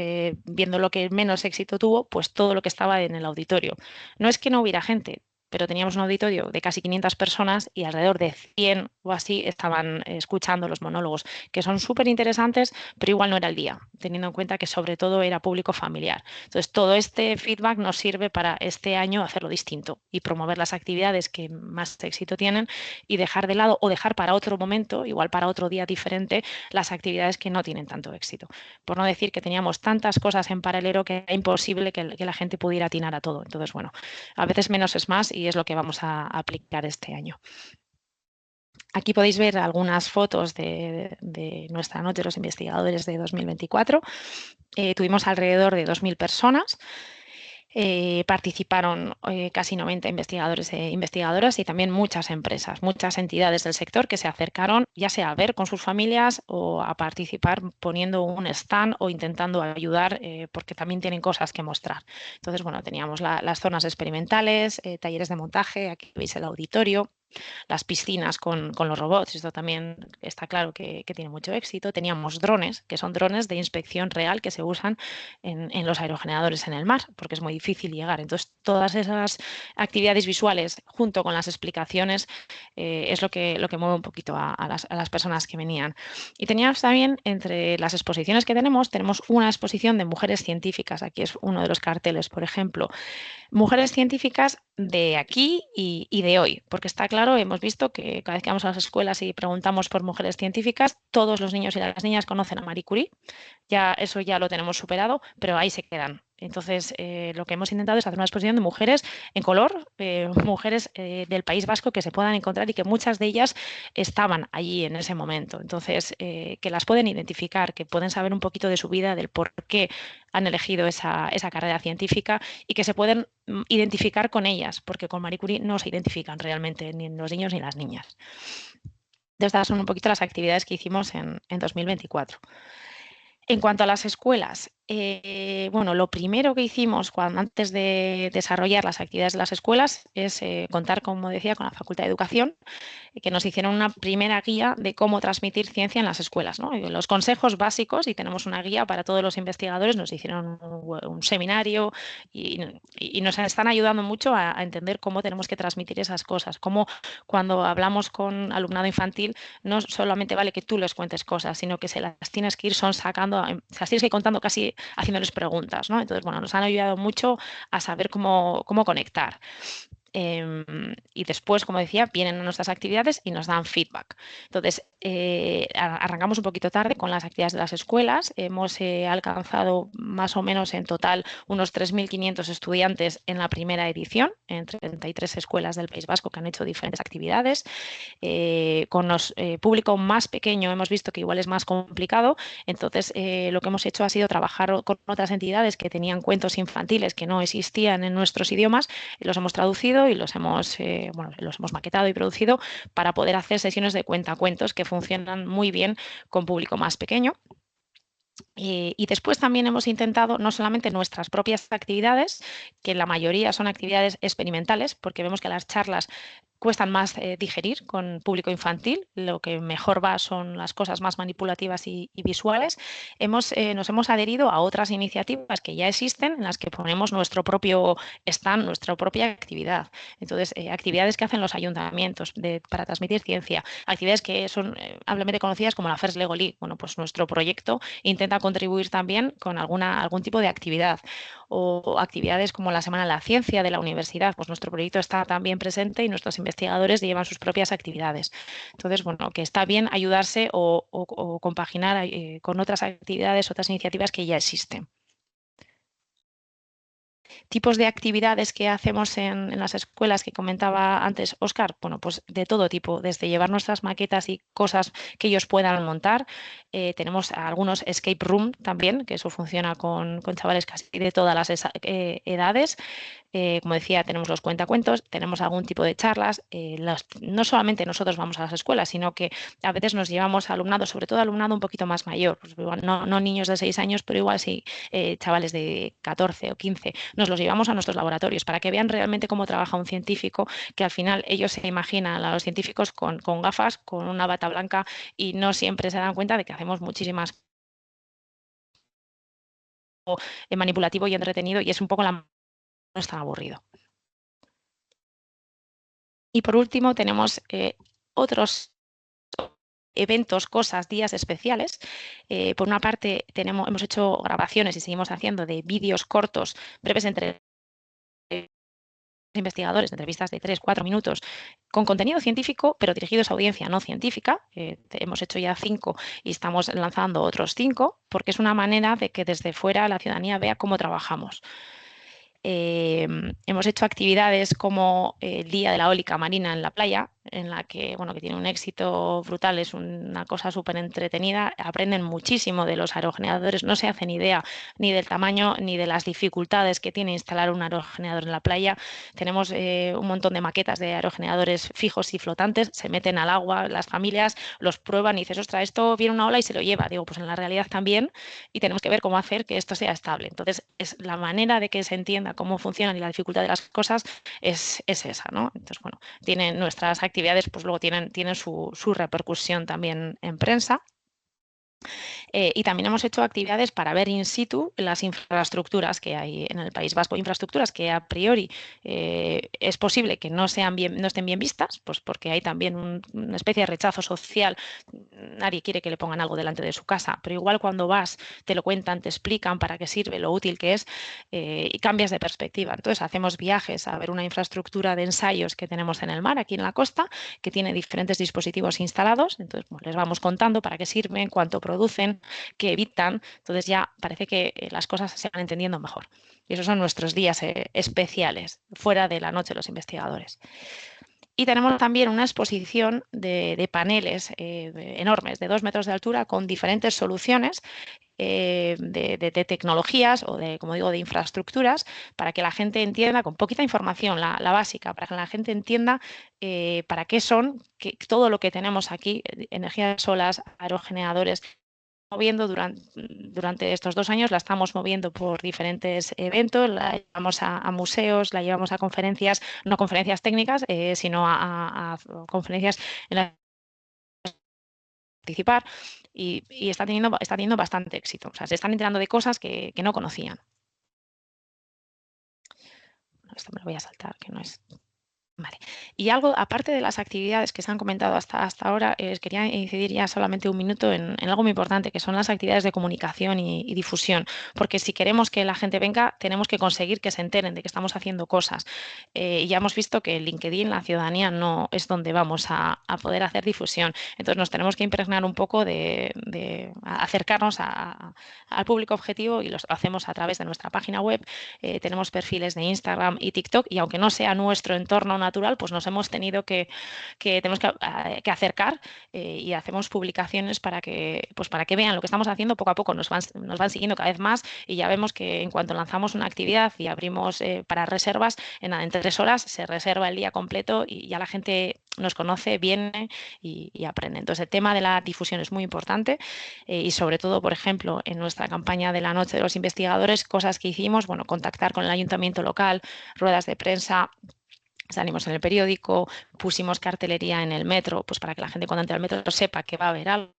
S3: viendo lo que menos éxito tuvo, pues todo lo que estaba en el auditorio. No es que no hubiera gente, pero teníamos un auditorio de casi 500 personas y alrededor de 100 o así estaban escuchando los monólogos, que son súper interesantes, pero igual no era el día, teniendo en cuenta que sobre todo era público familiar. Entonces, todo este feedback nos sirve para este año hacerlo distinto y promover las actividades que más éxito tienen y dejar de lado o dejar para otro momento, igual para otro día diferente, las actividades que no tienen tanto éxito. Por no decir que teníamos tantas cosas en paralelo que era imposible que la gente pudiera atinar a todo. Entonces, bueno, a veces menos es más y es lo que vamos a aplicar este año. Aquí podéis ver algunas fotos de nuestra noche de los investigadores de 2024. Tuvimos alrededor de 2.000 personas. Participaron casi 90 investigadores e investigadoras y también muchas empresas, muchas entidades del sector que se acercaron ya sea a ver con sus familias o a participar poniendo un stand o intentando ayudar porque también tienen cosas que mostrar. Entonces, bueno, teníamos las zonas experimentales, talleres de montaje, aquí veis el auditorio, las piscinas con los robots, esto también está claro que tiene mucho éxito. Teníamos drones, que son drones de inspección real que se usan en los aerogeneradores en el mar, porque es muy difícil llegar. Entonces, todas esas actividades visuales junto con las explicaciones es lo que mueve un poquito a las personas que venían. Y teníamos también, entre las exposiciones que tenemos una exposición de mujeres científicas. Aquí es uno de los carteles, por ejemplo. Mujeres científicas de aquí y de hoy, porque está claro, hemos visto que cada vez que vamos a las escuelas y preguntamos por mujeres científicas, todos los niños y las niñas conocen a Marie Curie, eso ya lo tenemos superado, pero ahí se quedan. Entonces, lo que hemos intentado es hacer una exposición de mujeres en color, mujeres del País Vasco que se puedan encontrar y que muchas de ellas estaban allí en ese momento. Entonces, que las pueden identificar, que pueden saber un poquito de su vida, del por qué han elegido esa carrera científica y que se pueden identificar con ellas, porque con Marie Curie no se identifican realmente ni los niños ni las niñas. Estas son un poquito las actividades que hicimos en 2024. En cuanto a las escuelas, bueno, lo primero que hicimos antes de desarrollar las actividades de las escuelas es contar, como decía, con la Facultad de Educación, que nos hicieron una primera guía de cómo transmitir ciencia en las escuelas, ¿no? Los consejos básicos, y tenemos una guía para todos los investigadores, nos hicieron un seminario y nos están ayudando mucho a entender cómo tenemos que transmitir esas cosas, cómo cuando hablamos con alumnado infantil no solamente vale que tú les cuentes cosas, sino que se las tienes que ir sacando, se las tienes que ir contando casi haciéndoles preguntas, ¿no? Entonces, bueno, nos han ayudado mucho a saber cómo conectar. Y después, como decía, vienen a nuestras actividades y nos dan feedback. Entonces, arrancamos un poquito tarde con las actividades de las escuelas. Hemos alcanzado más o menos en total unos 3.500 estudiantes en la primera edición, en 33 escuelas del País Vasco que han hecho diferentes actividades. Con los público más pequeño hemos visto que igual es más complicado. Entonces, lo que hemos hecho ha sido trabajar con otras entidades que tenían cuentos infantiles que no existían en nuestros idiomas, y los hemos traducido y los hemos maquetado y producido para poder hacer sesiones de cuentacuentos que funcionan muy bien con público más pequeño. Y después también hemos intentado no solamente nuestras propias actividades, que la mayoría son actividades experimentales, porque vemos que las charlas cuestan más digerir con público infantil, lo que mejor va son las cosas más manipulativas y visuales. Nos hemos adherido a otras iniciativas que ya existen, en las que ponemos nuestro propio stand, nuestra propia actividad. Entonces, actividades que hacen los ayuntamientos para transmitir ciencia, actividades que son ampliamente conocidas como la First Lego League. Bueno, pues nuestro proyecto intenta contribuir también con algún tipo de actividad, o actividades como la Semana de la Ciencia de la universidad. Pues nuestro proyecto está también presente y nuestros investigadores llevan sus propias actividades. Entonces, bueno, que está bien ayudarse o compaginar con otras actividades, otras iniciativas que ya existen. Tipos de actividades que hacemos en las escuelas que comentaba antes Óscar, bueno, pues de todo tipo, desde llevar nuestras maquetas y cosas que ellos puedan montar. Tenemos algunos escape room también, que eso funciona con chavales casi de todas las edades. Como decía, tenemos los cuentacuentos, tenemos algún tipo de charlas. No solamente nosotros vamos a las escuelas, sino que a veces nos llevamos alumnado, sobre todo alumnado un poquito más mayor, pues igual no niños de 6 años, pero igual sí chavales de 14 o 15. Nos los llevamos a nuestros laboratorios para que vean realmente cómo trabaja un científico, que al final ellos se imaginan a los científicos con gafas, con una bata blanca, y no siempre se dan cuenta de que hacemos muchísimas manipulativo y entretenido, y es un poco no es tan aburrido. Y por último tenemos otros eventos, cosas, días especiales. Por una parte hemos hecho grabaciones y seguimos haciendo de vídeos cortos, breves entre investigadores, entrevistas de 3-4 minutos con contenido científico, pero dirigidos a audiencia no científica. Hemos hecho ya 5 y estamos lanzando otros 5, porque es una manera de que desde fuera la ciudadanía vea cómo trabajamos. Hemos hecho actividades como el Día de la Eólica Marina en la playa, en la que, bueno, que tiene un éxito brutal, es una cosa súper entretenida, aprenden muchísimo de los aerogeneradores, no se hacen idea ni del tamaño ni de las dificultades que tiene instalar un aerogenerador en la playa. Tenemos un montón de maquetas de aerogeneradores fijos y flotantes, se meten al agua, las familias los prueban y dices, ostras, esto viene una ola y se lo lleva. Digo, pues en la realidad también, y tenemos que ver cómo hacer que esto sea estable. Entonces, es la manera de que se entienda cómo funcionan y la dificultad de las cosas es esa, ¿no? Entonces, bueno, nuestras actividades pues luego tienen su repercusión también en prensa. Y también hemos hecho actividades para ver in situ las infraestructuras que hay en el País Vasco, infraestructuras que a priori es posible que no estén bien vistas, pues porque hay también una especie de rechazo social. Nadie quiere que le pongan algo delante de su casa, pero igual cuando vas te lo cuentan, te explican para qué sirve, lo útil que es, y cambias de perspectiva. Entonces hacemos viajes a ver una infraestructura de ensayos que tenemos en el mar, aquí en la costa, que tiene diferentes dispositivos instalados. Entonces les vamos contando para qué sirven, cuánto producen, qué evitan. Entonces ya parece que las cosas se van entendiendo mejor. Y esos son nuestros días especiales, fuera de la noche de los investigadores. Y tenemos también una exposición de paneles enormes, de 2 metros de altura, con diferentes soluciones de tecnologías o de, como digo, de infraestructuras, para que la gente entienda, con poquita información, la básica, para que la gente entienda para qué son, que todo lo que tenemos aquí, energías solas, aerogeneradores, moviendo durante estos 2 años, la estamos moviendo por diferentes eventos, la llevamos a museos, la llevamos a conferencias, no conferencias técnicas, sino a conferencias en las que participar y está teniendo bastante éxito. O sea, se están enterando de cosas que no conocían. Esto me lo voy a saltar, que no es... Vale. Y algo, aparte de las actividades que se han comentado hasta ahora, quería incidir ya solamente un minuto en algo muy importante, que son las actividades de comunicación y difusión, porque si queremos que la gente venga, tenemos que conseguir que se enteren de que estamos haciendo cosas. Y ya hemos visto que LinkedIn, la ciudadanía, no es donde vamos a poder hacer difusión. Entonces nos tenemos que impregnar un poco de acercarnos al público objetivo y lo hacemos a través de nuestra página web. Tenemos perfiles de Instagram y TikTok y aunque no sea nuestro entorno natural, pues nos hemos tenido que acercar y hacemos publicaciones para que vean lo que estamos haciendo. Poco a poco nos van siguiendo cada vez más y ya vemos que en cuanto lanzamos una actividad y abrimos para reservas, en 3 horas se reserva el día completo y ya la gente nos conoce, viene y aprende. Entonces el tema de la difusión es muy importante y sobre todo, por ejemplo, en nuestra campaña de la Noche de los Investigadores, cosas que hicimos, bueno, contactar con el ayuntamiento local, ruedas de prensa, salimos en el periódico, pusimos cartelería en el metro, pues para que la gente cuando entre al metro sepa que va a haber algo.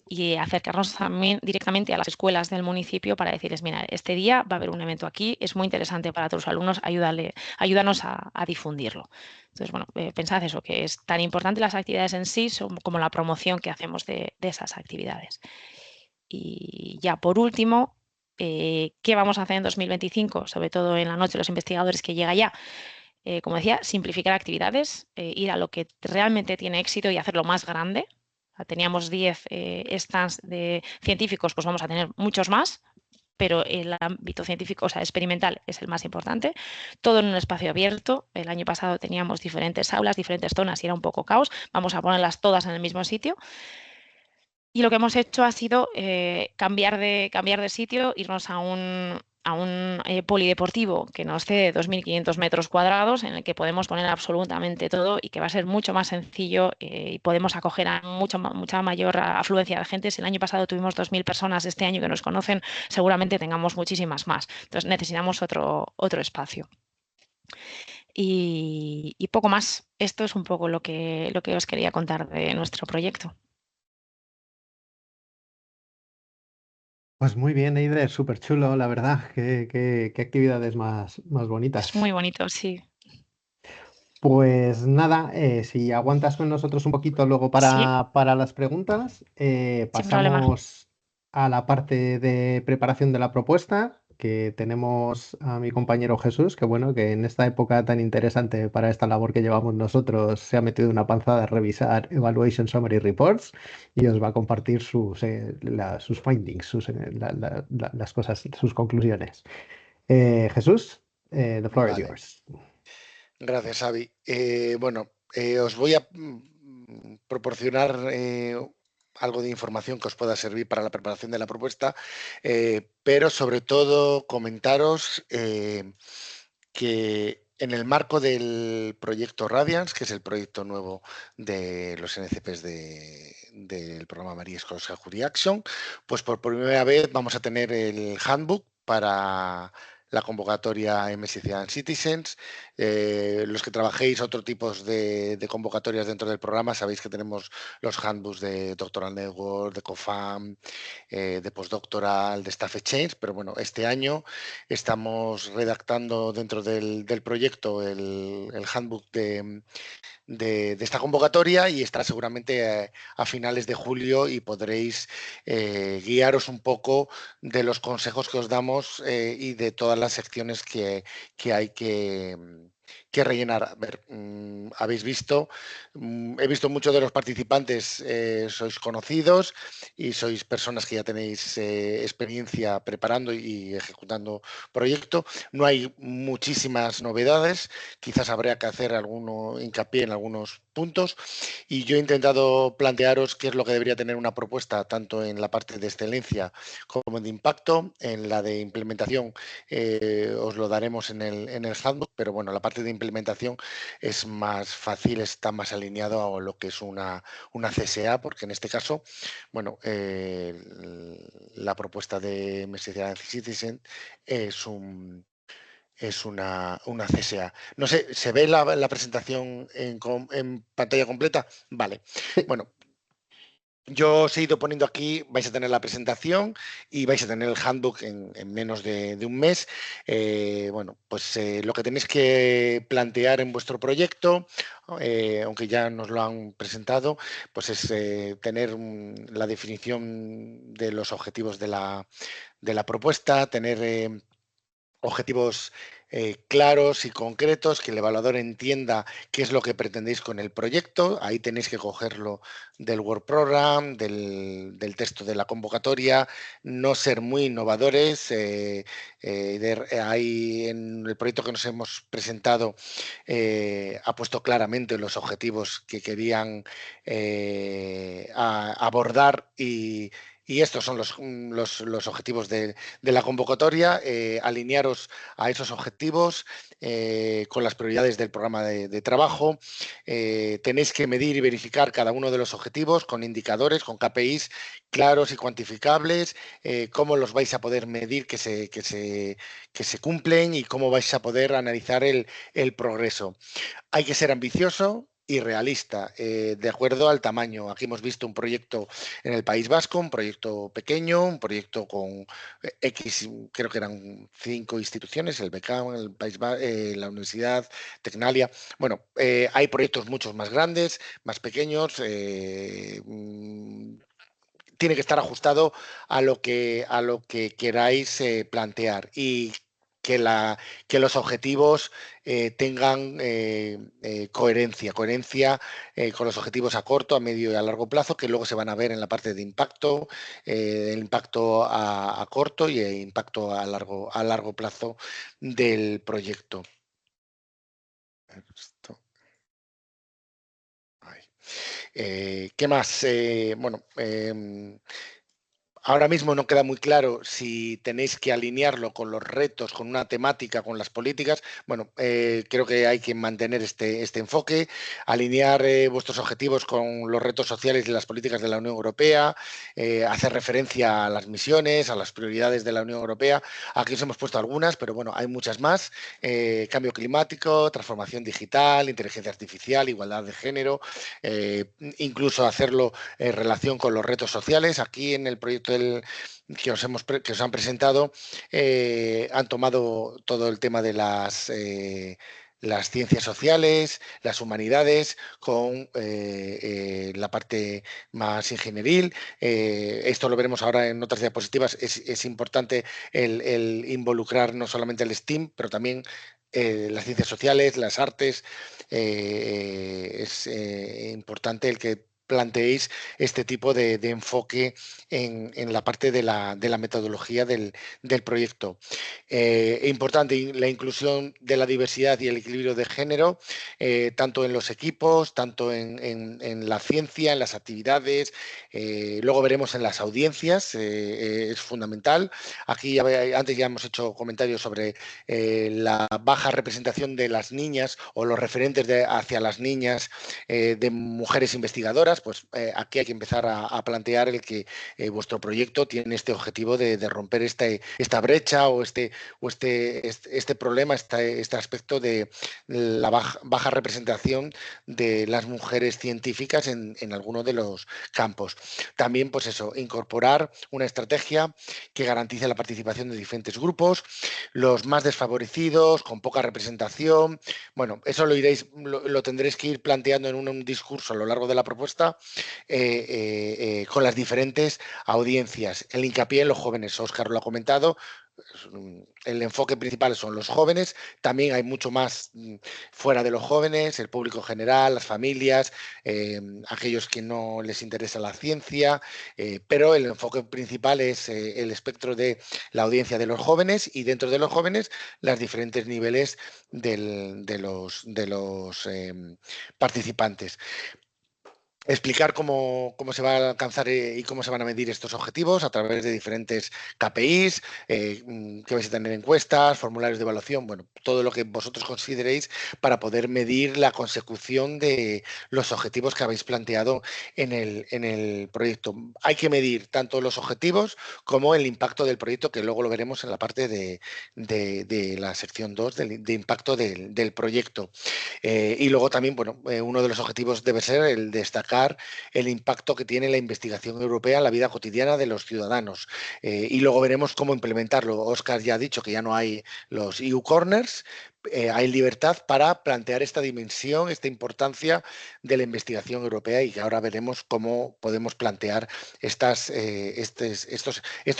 S3: Y acercarnos también directamente a las escuelas del municipio para decirles, mira, este día va a haber un evento aquí, es muy interesante para tus alumnos, ayúdanos a difundirlo. Entonces, bueno, pensad eso, que es tan importante las actividades en sí como la promoción que hacemos de esas actividades. Y ya por último, ¿qué vamos a hacer en 2025? Sobre todo en la Noche de los Investigadores que llega ya. Como decía, simplificar actividades, ir a lo que realmente tiene éxito y hacerlo más grande. Teníamos 10 stands de científicos, pues vamos a tener muchos más, pero el ámbito científico, o sea, experimental, es el más importante. Todo en un espacio abierto. El año pasado teníamos diferentes aulas, diferentes zonas y era un poco caos. Vamos a ponerlas todas en el mismo sitio. Y lo que hemos hecho ha sido cambiar de sitio, irnos a un polideportivo que nos cede 2.500 metros cuadrados en el que podemos poner absolutamente todo y que va a ser mucho más sencillo y podemos acoger a mucha mayor afluencia de gente. Si el año pasado tuvimos 2.000 personas, este año que nos conocen, seguramente tengamos muchísimas más. Entonces necesitamos otro espacio. Y poco más. Esto es un poco lo que os quería contar de nuestro proyecto.
S1: Pues muy bien, Eider, súper chulo, la verdad. Qué actividades más bonitas.
S3: Es muy bonito, sí.
S1: Pues nada, si aguantas con nosotros un poquito luego
S3: Sí,
S1: para las preguntas,
S3: sin problema.
S1: pasamos a la parte de preparación de la propuesta, que tenemos a mi compañero Jesús, que bueno, que en esta época tan interesante para esta labor que llevamos nosotros, se ha metido una panzada a revisar Evaluation Summary Reports y os va a compartir sus findings, las cosas, sus conclusiones. Jesús, the floor is
S4: Vale,
S1: yours.
S4: gracias, Xavi. Bueno, os voy a proporcionar algo de información que os pueda servir para la preparación de la propuesta, pero sobre todo comentaros que en el marco del proyecto Radiance, que es el proyecto nuevo de los NCPs del programa Marie Sklodowska Jury Action, pues por primera vez vamos a tener el handbook para la convocatoria MSCI and Citizens. Los que trabajéis otro tipo de convocatorias dentro del programa sabéis que tenemos los handbooks de Doctoral Network, de COFAM, de Postdoctoral, de Staff Exchange, pero bueno, este año estamos redactando dentro del proyecto el handbook de esta convocatoria y estará seguramente a finales de julio y podréis guiaros un poco de los consejos que os damos y de todas las secciones que hay que rellenar. A ver, habéis visto. He visto muchos de los participantes, sois conocidos y sois personas que ya tenéis experiencia preparando y ejecutando proyecto. No hay muchísimas novedades, quizás habría que hacer alguno hincapié en algunos puntos, y yo he intentado plantearos qué es lo que debería tener una propuesta tanto en la parte de excelencia como de impacto. En la de implementación os lo daremos en el handbook, pero bueno, la parte de implementación es más fácil, está más alineado a lo que es una CSA, porque en este caso, bueno, la propuesta de Messier Citizen es una CSA. No sé, ¿se ve la presentación en pantalla completa? Vale.
S1: Sí.
S4: Bueno, yo os he ido poniendo aquí, vais a tener la presentación y vais a tener el handbook en menos de un mes. Bueno, pues lo que tenéis que plantear en vuestro proyecto, aunque ya nos lo han presentado, pues es tener la definición de los objetivos de la propuesta, tener objetivos claros y concretos, que el evaluador entienda qué es lo que pretendéis con el proyecto. Ahí tenéis que cogerlo del Work Program, del texto de la convocatoria, no ser muy innovadores. Ahí en el proyecto que nos hemos presentado ha puesto claramente los objetivos que querían abordar y estos son los objetivos de la convocatoria. Alinearos a esos objetivos con las prioridades del programa de trabajo. Tenéis que medir y verificar cada uno de los objetivos con indicadores, con KPIs claros y cuantificables, cómo los vais a poder medir que se cumplen y cómo vais a poder analizar el progreso. Hay que ser ambicioso y realista, de acuerdo al tamaño. Aquí hemos visto un proyecto en el País Vasco, un proyecto pequeño, un proyecto con X, creo que eran 5 instituciones, el BECAM, el País la Universidad, Tecnalia. Bueno, hay proyectos muchos más grandes, más pequeños. Tiene que estar ajustado a lo que queráis plantear y que los objetivos tengan coherencia con los objetivos a corto, a medio y a largo plazo, que luego se van a ver en la parte de impacto, el impacto a corto y el impacto a largo plazo del proyecto. ¿Qué más? Bueno, ahora mismo no queda muy claro si tenéis que alinearlo con los retos, con una temática, con las políticas. Bueno, creo que hay que mantener este enfoque, alinear vuestros objetivos con los retos sociales y las políticas de la Unión Europea, hacer referencia a las misiones, a las prioridades de la Unión Europea. Aquí os hemos puesto algunas, pero bueno, hay muchas más. Cambio climático, transformación digital, inteligencia artificial, igualdad de género, incluso hacerlo en relación con los retos sociales. Aquí en el proyecto que os han presentado, han tomado todo el tema de las ciencias sociales, las humanidades, con la parte más ingenieril. Esto lo veremos ahora en otras diapositivas. Es importante el involucrar no solamente el STEAM, pero también las ciencias sociales, las artes. Es importante el que planteéis este tipo de enfoque en la parte de la metodología del proyecto. Importante la inclusión de la diversidad y el equilibrio de género, tanto en los equipos, tanto en la ciencia, en las actividades. Luego veremos en las audiencias, es fundamental. Aquí antes ya hemos hecho comentarios sobre la baja representación de las niñas o los referentes hacia las niñas de mujeres investigadoras. Pues aquí hay que empezar a plantear el que vuestro proyecto tiene este objetivo de romper esta brecha o este problema, este aspecto de la baja representación de las mujeres científicas en alguno de los campos. También, pues eso, incorporar una estrategia que garantice la participación de diferentes grupos, los más desfavorecidos, con poca representación. Bueno, eso lo tendréis que ir planteando en un discurso a lo largo de la propuesta con las diferentes audiencias. El hincapié en los jóvenes, Óscar lo ha comentado, el enfoque principal son los jóvenes, también hay mucho más fuera de los jóvenes, el público general, las familias, aquellos que no les interesa la ciencia, pero el enfoque principal es el espectro de la audiencia de los jóvenes y dentro de los jóvenes los diferentes niveles de los participantes. Explicar cómo se va a alcanzar y cómo se van a medir estos objetivos a través de diferentes KPIs, que vais a tener encuestas, formularios de evaluación, bueno, todo lo que vosotros consideréis para poder medir la consecución de los objetivos que habéis planteado en el proyecto. Hay que medir tanto los objetivos como el impacto del proyecto, que luego lo veremos en la parte de la sección 2 de impacto del proyecto. Y luego también, bueno, uno de los objetivos debe ser el destacar el impacto que tiene la investigación europea en la vida cotidiana de los ciudadanos. Y luego veremos cómo implementarlo. Óscar ya ha dicho que ya no hay los EU Corners, hay libertad para plantear esta dimensión, esta importancia de la investigación europea y que ahora veremos cómo podemos plantear estos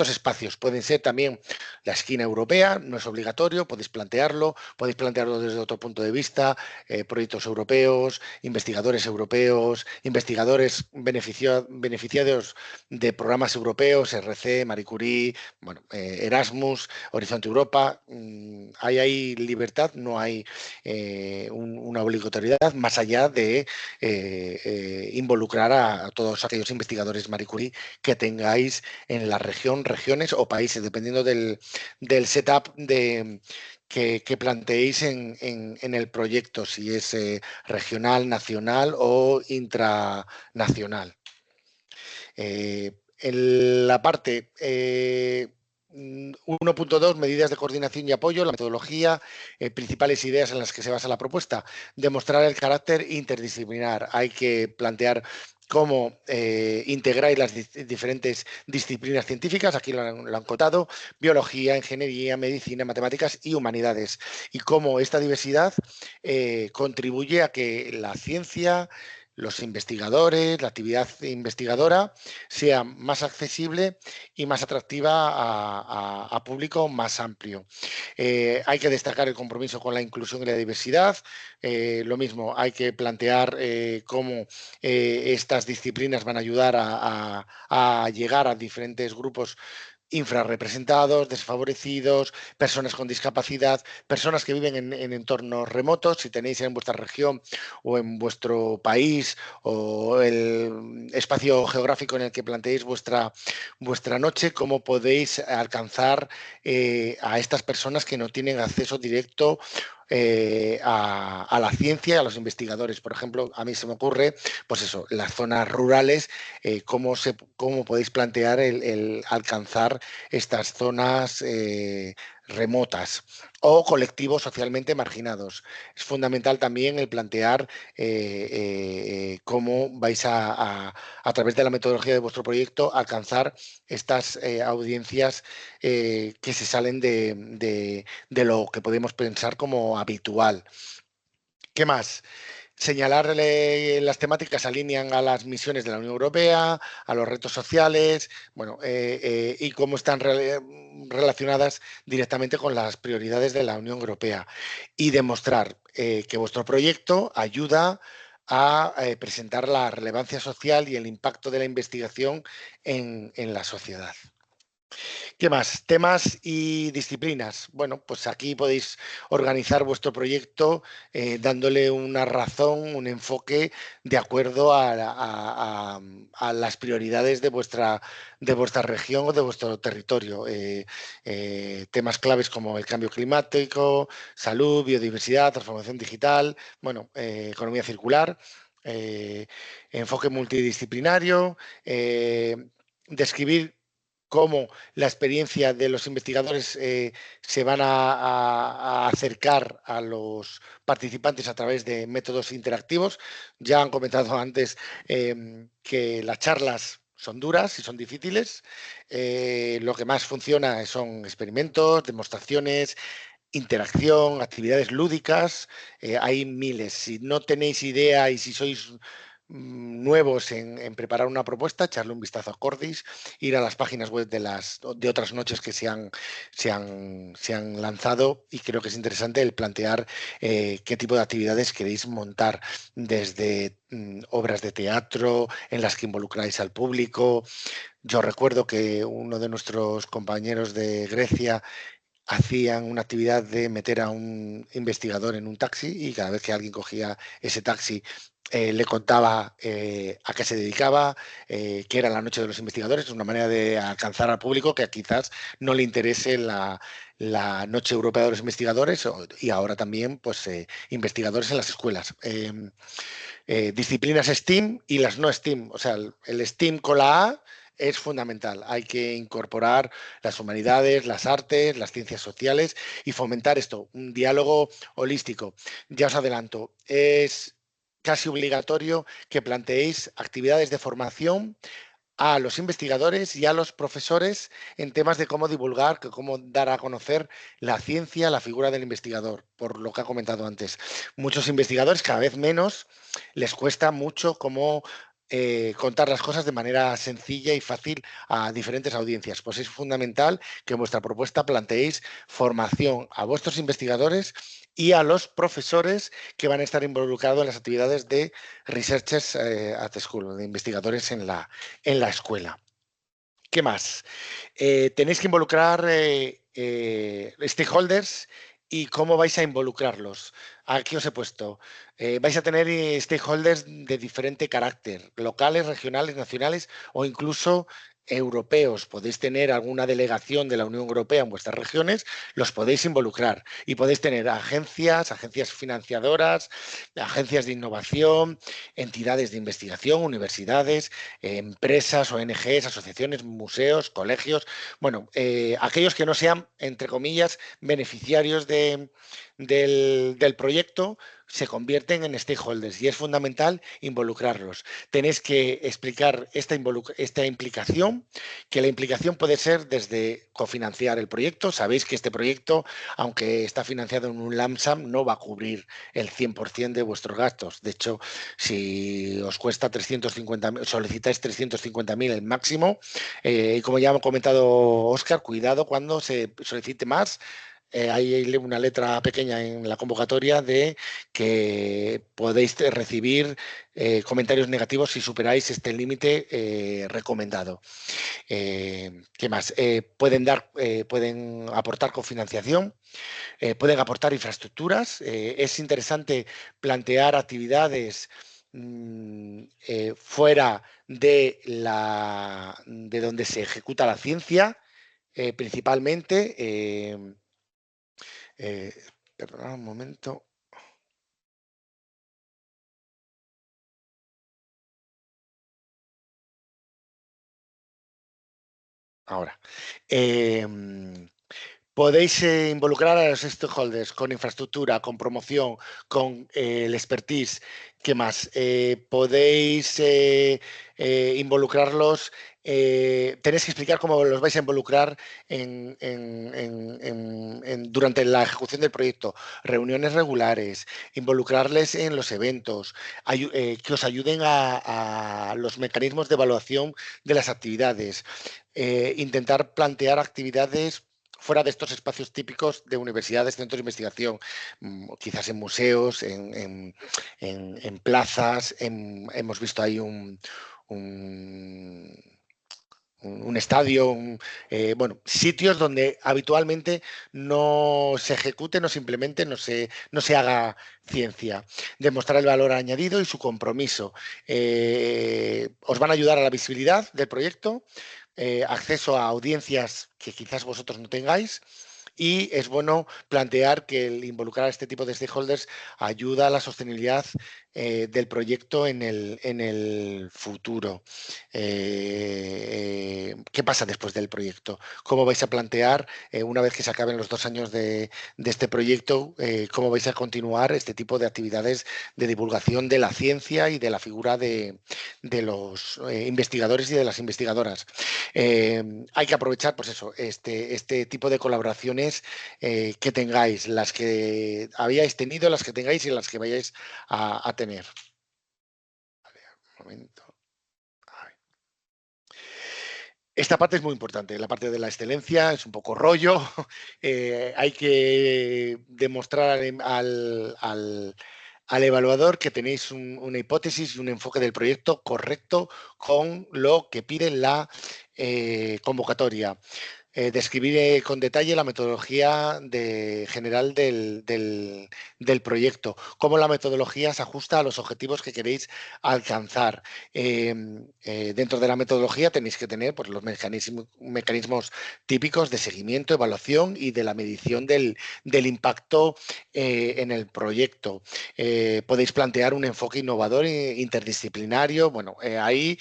S4: espacios. Pueden ser también la esquina europea, no es obligatorio, podéis plantearlo desde otro punto de vista, proyectos europeos, investigadores beneficiados de programas europeos, RC, Marie Curie, bueno, Erasmus, Horizonte Europa. Hay ahí libertad, no hay una obligatoriedad más allá de involucrar a todos aquellos investigadores Marie Curie que tengáis en la región, regiones o países, dependiendo del setup que planteéis en el proyecto, si es regional, nacional o intranacional. En la parte 1.2, medidas de coordinación y apoyo, la metodología, principales ideas en las que se basa la propuesta, demostrar el carácter interdisciplinar. Hay que plantear cómo integráis las diferentes disciplinas científicas, aquí lo han cotado, biología, ingeniería, medicina, matemáticas y humanidades, y cómo esta diversidad contribuye a que la ciencia, los investigadores, la actividad investigadora sea más accesible y más atractiva a público más amplio. Hay que destacar el compromiso con la inclusión y la diversidad. Lo mismo, hay que plantear cómo estas disciplinas van a ayudar a llegar a diferentes grupos infrarrepresentados, desfavorecidos, personas con discapacidad, personas que viven en entornos remotos. Si tenéis en vuestra región o en vuestro país o el espacio geográfico en el que planteéis vuestra noche, cómo podéis alcanzar a estas personas que no tienen acceso directo a la ciencia y a los investigadores. Por ejemplo, a mí se me ocurre, pues eso, las zonas rurales, cómo podéis plantear el alcanzar estas zonas remotas o colectivos socialmente marginados. Es fundamental también el plantear cómo vais a través de la metodología de vuestro proyecto, alcanzar estas audiencias que se salen de lo que podemos pensar como habitual. ¿Qué más? Señalarle las temáticas alinean a las misiones de la Unión Europea, a los retos sociales, bueno, y cómo están relacionadas directamente con las prioridades de la Unión Europea. Y demostrar que vuestro proyecto ayuda a presentar la relevancia social y el impacto de la investigación en la sociedad. ¿Qué más? Temas y disciplinas. Bueno, pues aquí podéis organizar vuestro proyecto dándole una razón, un enfoque de acuerdo a las prioridades de vuestra región o de vuestro territorio. Temas claves como el cambio climático, salud, biodiversidad, transformación digital, bueno, economía circular, enfoque multidisciplinario, describir cómo la experiencia de los investigadores se van a acercar a los participantes a través de métodos interactivos. Ya han comentado antes que las charlas son duras y son difíciles. Lo que más funciona son experimentos, demostraciones, interacción, actividades lúdicas. Hay miles. Si no tenéis idea y si sois nuevos en preparar una propuesta, echarle un vistazo a Cordis, ir a las páginas web de otras noches que se han lanzado, y creo que es interesante el plantear qué tipo de actividades queréis montar, desde obras de teatro en las que involucráis al público. Yo recuerdo que uno de nuestros compañeros de Grecia hacían una actividad de meter a un investigador en un taxi, y cada vez que alguien cogía ese taxi le contaba a qué se dedicaba, qué era la noche de los investigadores. Es una manera de alcanzar al público que quizás no le interese la Noche Europea de los Investigadores, y ahora también pues, investigadores en las escuelas. Disciplinas STEAM y las no STEAM. O sea, el STEAM con la A es fundamental. Hay que incorporar las humanidades, las artes, las ciencias sociales y fomentar esto, un diálogo holístico. Ya os adelanto, es casi obligatorio que planteéis actividades de formación a los investigadores y a los profesores en temas de cómo divulgar, cómo dar a conocer la ciencia, la figura del investigador, por lo que ha comentado antes. Muchos investigadores, cada vez menos, les cuesta mucho cómo contar las cosas de manera sencilla y fácil a diferentes audiencias. Pues es fundamental que en vuestra propuesta planteéis formación a vuestros investigadores y a los profesores que van a estar involucrados en las actividades de Researchers at School, de investigadores en la escuela. ¿Qué más? Tenéis que involucrar stakeholders. ¿Y cómo vais a involucrarlos? Aquí os he puesto. Vais a tener stakeholders de diferente carácter, locales, regionales, nacionales o incluso europeos. Podéis tener alguna delegación de la Unión Europea en vuestras regiones, los podéis involucrar. Y podéis tener agencias financiadoras, agencias de innovación, entidades de investigación, universidades, empresas, ONGs, asociaciones, museos, colegios. Bueno, aquellos que no sean, entre comillas, beneficiarios del proyecto, se convierten en stakeholders, y es fundamental involucrarlos. Tenéis que explicar esta implicación, que la implicación puede ser desde cofinanciar el proyecto. Sabéis que este proyecto, aunque está financiado en un lump sum, no va a cubrir el 100% de vuestros gastos. De hecho, si os cuesta 350.000, solicitáis 350.000 el máximo, y como ya ha comentado Óscar, cuidado cuando se solicite más. Hay una letra pequeña en la convocatoria de que podéis recibir comentarios negativos si superáis este límite recomendado. ¿Qué más? Pueden aportar cofinanciación, pueden aportar infraestructuras. Es interesante plantear actividades fuera de donde se ejecuta la ciencia, principalmente. Perdonad un momento. Ahora. Podéis involucrar a los stakeholders con infraestructura, con promoción, con el expertise. ¿Qué más? Podéis involucrarlos. Tenéis que explicar cómo los vais a involucrar durante la ejecución del proyecto. Reuniones regulares, involucrarles en los eventos, que os ayuden a los mecanismos de evaluación de las actividades. Intentar plantear actividades fuera de estos espacios típicos de universidades, centros de investigación, quizás en museos, en plazas. Hemos visto ahí un estadio, bueno, sitios donde habitualmente no se ejecute, no simplemente no se haga ciencia. Demostrar el valor añadido y su compromiso. Os van a ayudar a la visibilidad del proyecto, acceso a audiencias que quizás vosotros no tengáis, y es bueno plantear que el involucrar a este tipo de stakeholders ayuda a la sostenibilidad del proyecto en el futuro. ¿Qué pasa después del proyecto? ¿Cómo vais a plantear, una vez que se acaben los 2 años de este proyecto, cómo vais a continuar este tipo de actividades de divulgación de la ciencia y de la figura de los investigadores y de las investigadoras? Hay que aprovechar, pues eso, este tipo de colaboraciones que tengáis, las que habíais tenido, las que tengáis y las que vayáis a tener. momento. Esta parte es muy importante, la parte de la excelencia es un poco rollo, hay que demostrar al evaluador que tenéis una hipótesis y un enfoque del proyecto correcto con lo que pide la convocatoria. Describir con detalle la metodología general del proyecto, cómo la metodología se ajusta a los objetivos que queréis alcanzar. Dentro de la metodología tenéis que tener pues, los mecanismos típicos de seguimiento, evaluación y de la medición del impacto en el proyecto. Podéis plantear un enfoque innovador e interdisciplinario. Bueno, ahí,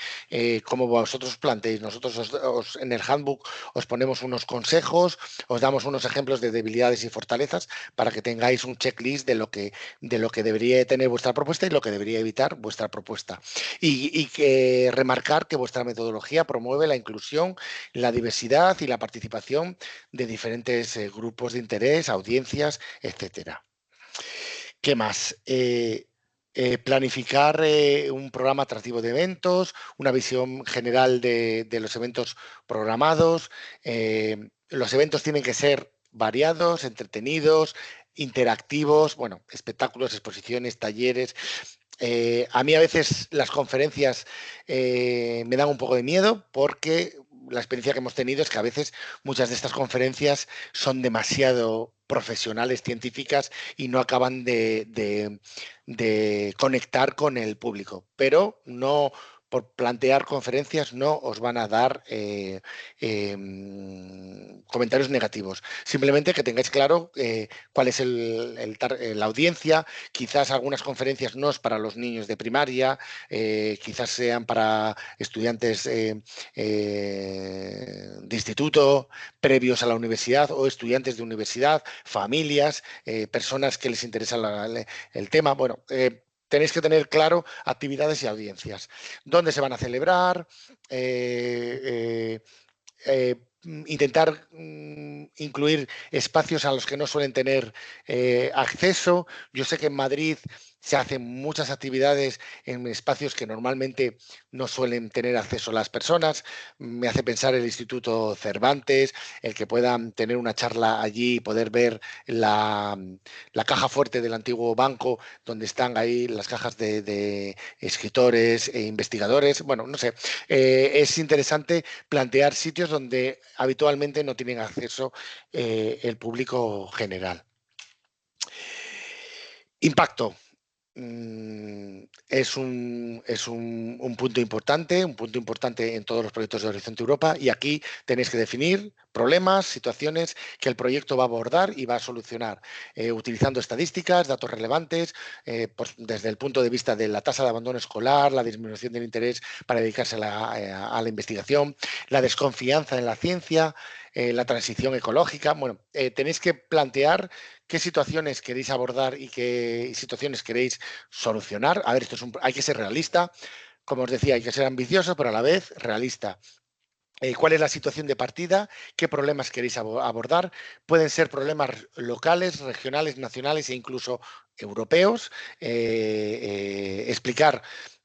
S4: como vosotros planteéis, nosotros en el handbook os ponemos unos consejos, os damos unos ejemplos de debilidades y fortalezas para que tengáis un checklist de lo que debería tener vuestra propuesta y lo que debería evitar vuestra propuesta. Y que remarcar que vuestra metodología promueve la inclusión, la diversidad y la participación de diferentes grupos de interés, audiencias, etcétera. ¿Qué más? Planificar un programa atractivo de eventos, una visión general de los eventos programados. Los eventos tienen que ser variados, entretenidos, interactivos, bueno, espectáculos, exposiciones, talleres. A mí a veces las conferencias me dan un poco de miedo porque la experiencia que hemos tenido es que a veces muchas de estas conferencias son demasiado profesionales, científicas y no acaban de conectar con el público. Pero no, por plantear conferencias no os van a dar comentarios negativos. Simplemente que tengáis claro cuál es la audiencia. Quizás algunas conferencias no es para los niños de primaria, quizás sean para estudiantes de instituto, previos a la universidad o estudiantes de universidad, familias, personas que les interesa el tema. Bueno, tenéis que tener claro actividades y audiencias. ¿Dónde se van a celebrar? Intentar incluir espacios a los que no suelen tener acceso. Yo sé que en Madrid se hacen muchas actividades en espacios que normalmente no suelen tener acceso las personas. Me hace pensar el Instituto Cervantes, el que puedan tener una charla allí y poder ver la caja fuerte del antiguo banco, donde están ahí las cajas de escritores e investigadores. Bueno, no sé, es interesante plantear sitios donde habitualmente no tienen acceso el público general. Impacto. Es un punto importante en todos los proyectos de Horizonte Europa, y aquí tenéis que definir problemas, situaciones que el proyecto va a abordar y va a solucionar, utilizando estadísticas, datos relevantes, pues desde el punto de vista de la tasa de abandono escolar, la disminución del interés para dedicarse a la investigación, la desconfianza en la ciencia, la transición ecológica. Bueno, tenéis que plantear qué situaciones queréis abordar y qué situaciones queréis solucionar. A ver, hay que ser realista. Como os decía, hay que ser ambicioso, pero a la vez realista. ¿Cuál es la situación de partida? ¿Qué problemas queréis abordar? Pueden ser problemas locales, regionales, nacionales e incluso europeos. Explicar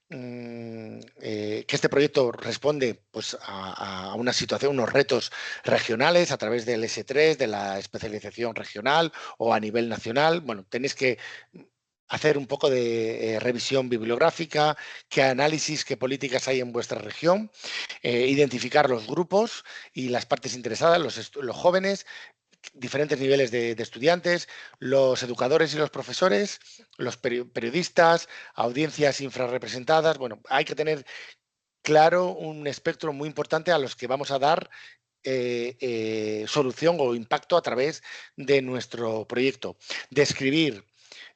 S4: que este proyecto responde pues, a una situación, unos retos regionales a través del S3, de la especialización regional o a nivel nacional. Bueno, tenéis que hacer un poco de revisión bibliográfica, qué análisis, qué políticas hay en vuestra región, identificar los grupos y las partes interesadas, los jóvenes, diferentes niveles de estudiantes, los educadores y los profesores, los periodistas, audiencias infrarrepresentadas. Bueno, hay que tener claro un espectro muy importante a los que vamos a dar solución o impacto a través de nuestro proyecto. Describir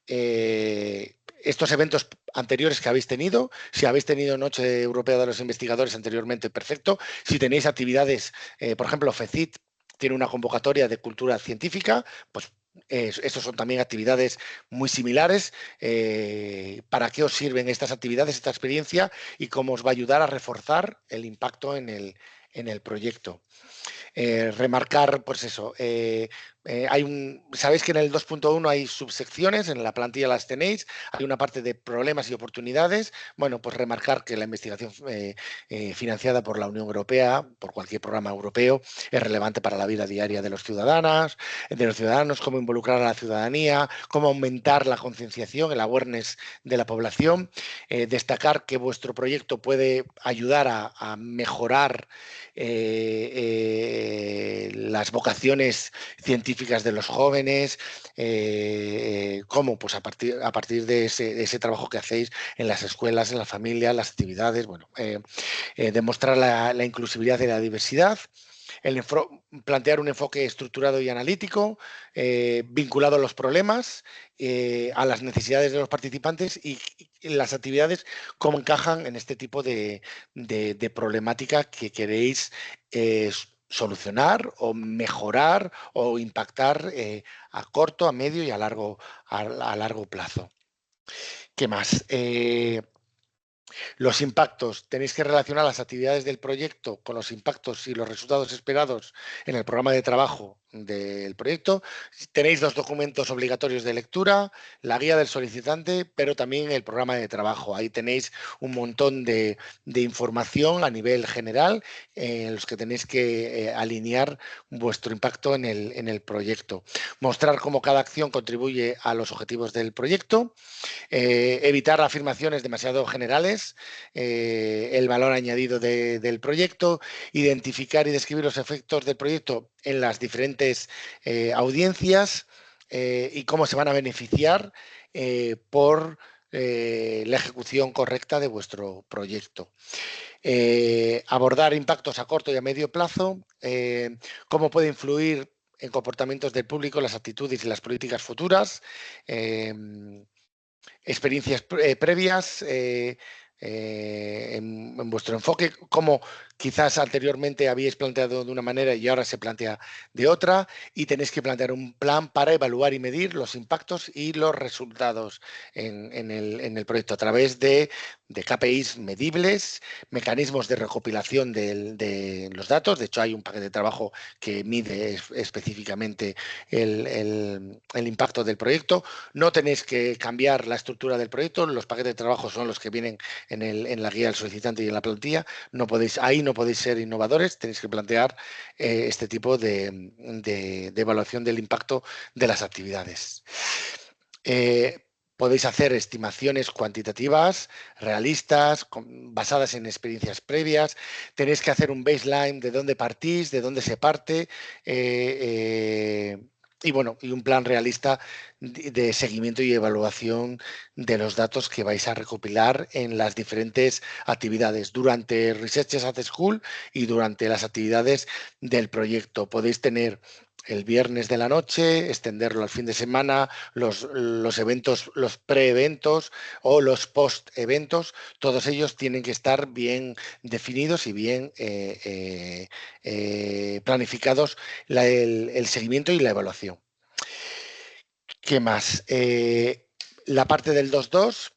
S4: estos eventos anteriores que habéis tenido. Si habéis tenido Noche Europea de los Investigadores anteriormente, perfecto. Si tenéis actividades, por ejemplo, FECIT tiene una convocatoria de cultura científica, pues estos son también actividades muy similares. ¿Para qué os sirven estas actividades, esta experiencia y cómo os va a ayudar a reforzar el impacto en el proyecto? Remarcar, pues eso, Sabéis que en el 2.1 hay subsecciones, en la plantilla las tenéis, hay una parte de problemas y oportunidades. Bueno, pues remarcar que la investigación financiada por la Unión Europea, por cualquier programa europeo, es relevante para la vida diaria de los ciudadanos, cómo involucrar a la ciudadanía, cómo aumentar la concienciación, el awareness de la población. Destacar que vuestro proyecto puede ayudar a mejorar las vocaciones científicas de los jóvenes, cómo pues a partir de ese trabajo que hacéis en las escuelas, en las familias, las actividades, bueno, demostrar la inclusividad y la diversidad, plantear un enfoque estructurado y analítico, vinculado a los problemas, a las necesidades de los participantes y las actividades, cómo encajan en este tipo de problemática que queréis solucionar o mejorar o impactar a corto, a medio y a largo plazo. ¿Qué más? Los impactos. Tenéis que relacionar las actividades del proyecto con los impactos y los resultados esperados en el programa de trabajo del proyecto. Tenéis 2 documentos obligatorios de lectura, la guía del solicitante, pero también el programa de trabajo. Ahí tenéis un montón de información a nivel general en los que tenéis que alinear vuestro impacto en el proyecto. Mostrar cómo cada acción contribuye a los objetivos del proyecto. Evitar afirmaciones demasiado generales, el valor añadido del proyecto, identificar y describir los efectos del proyecto en las diferentes audiencias y cómo se van a beneficiar por la ejecución correcta de vuestro proyecto. Abordar impactos a corto y a medio plazo, cómo puede influir en comportamientos del público, las actitudes y las políticas futuras, experiencias previas en vuestro enfoque, como quizás anteriormente habíais planteado de una manera y ahora se plantea de otra, y tenéis que plantear un plan para evaluar y medir los impactos y los resultados en el proyecto a través de KPIs medibles, mecanismos de recopilación de los datos. De hecho, hay un paquete de trabajo que mide específicamente el impacto del proyecto. No tenéis que cambiar la estructura del proyecto, los paquetes de trabajo son los que vienen en la guía del solicitante y en la plantilla. Ahí no podéis ser innovadores, tenéis que plantear este tipo de evaluación del impacto de las actividades. Podéis hacer estimaciones cuantitativas, realistas, basadas en experiencias previas. Tenéis que hacer un baseline de dónde partís, de dónde se parte. Y bueno, y un plan realista de seguimiento y evaluación de los datos que vais a recopilar en las diferentes actividades durante Researchers at School y durante las actividades del proyecto. Podéis tener el viernes de la noche, extenderlo al fin de semana, los eventos, los pre-eventos o los post-eventos, todos ellos tienen que estar bien definidos y bien planificados el seguimiento y la evaluación. ¿Qué más? La parte del 2.2,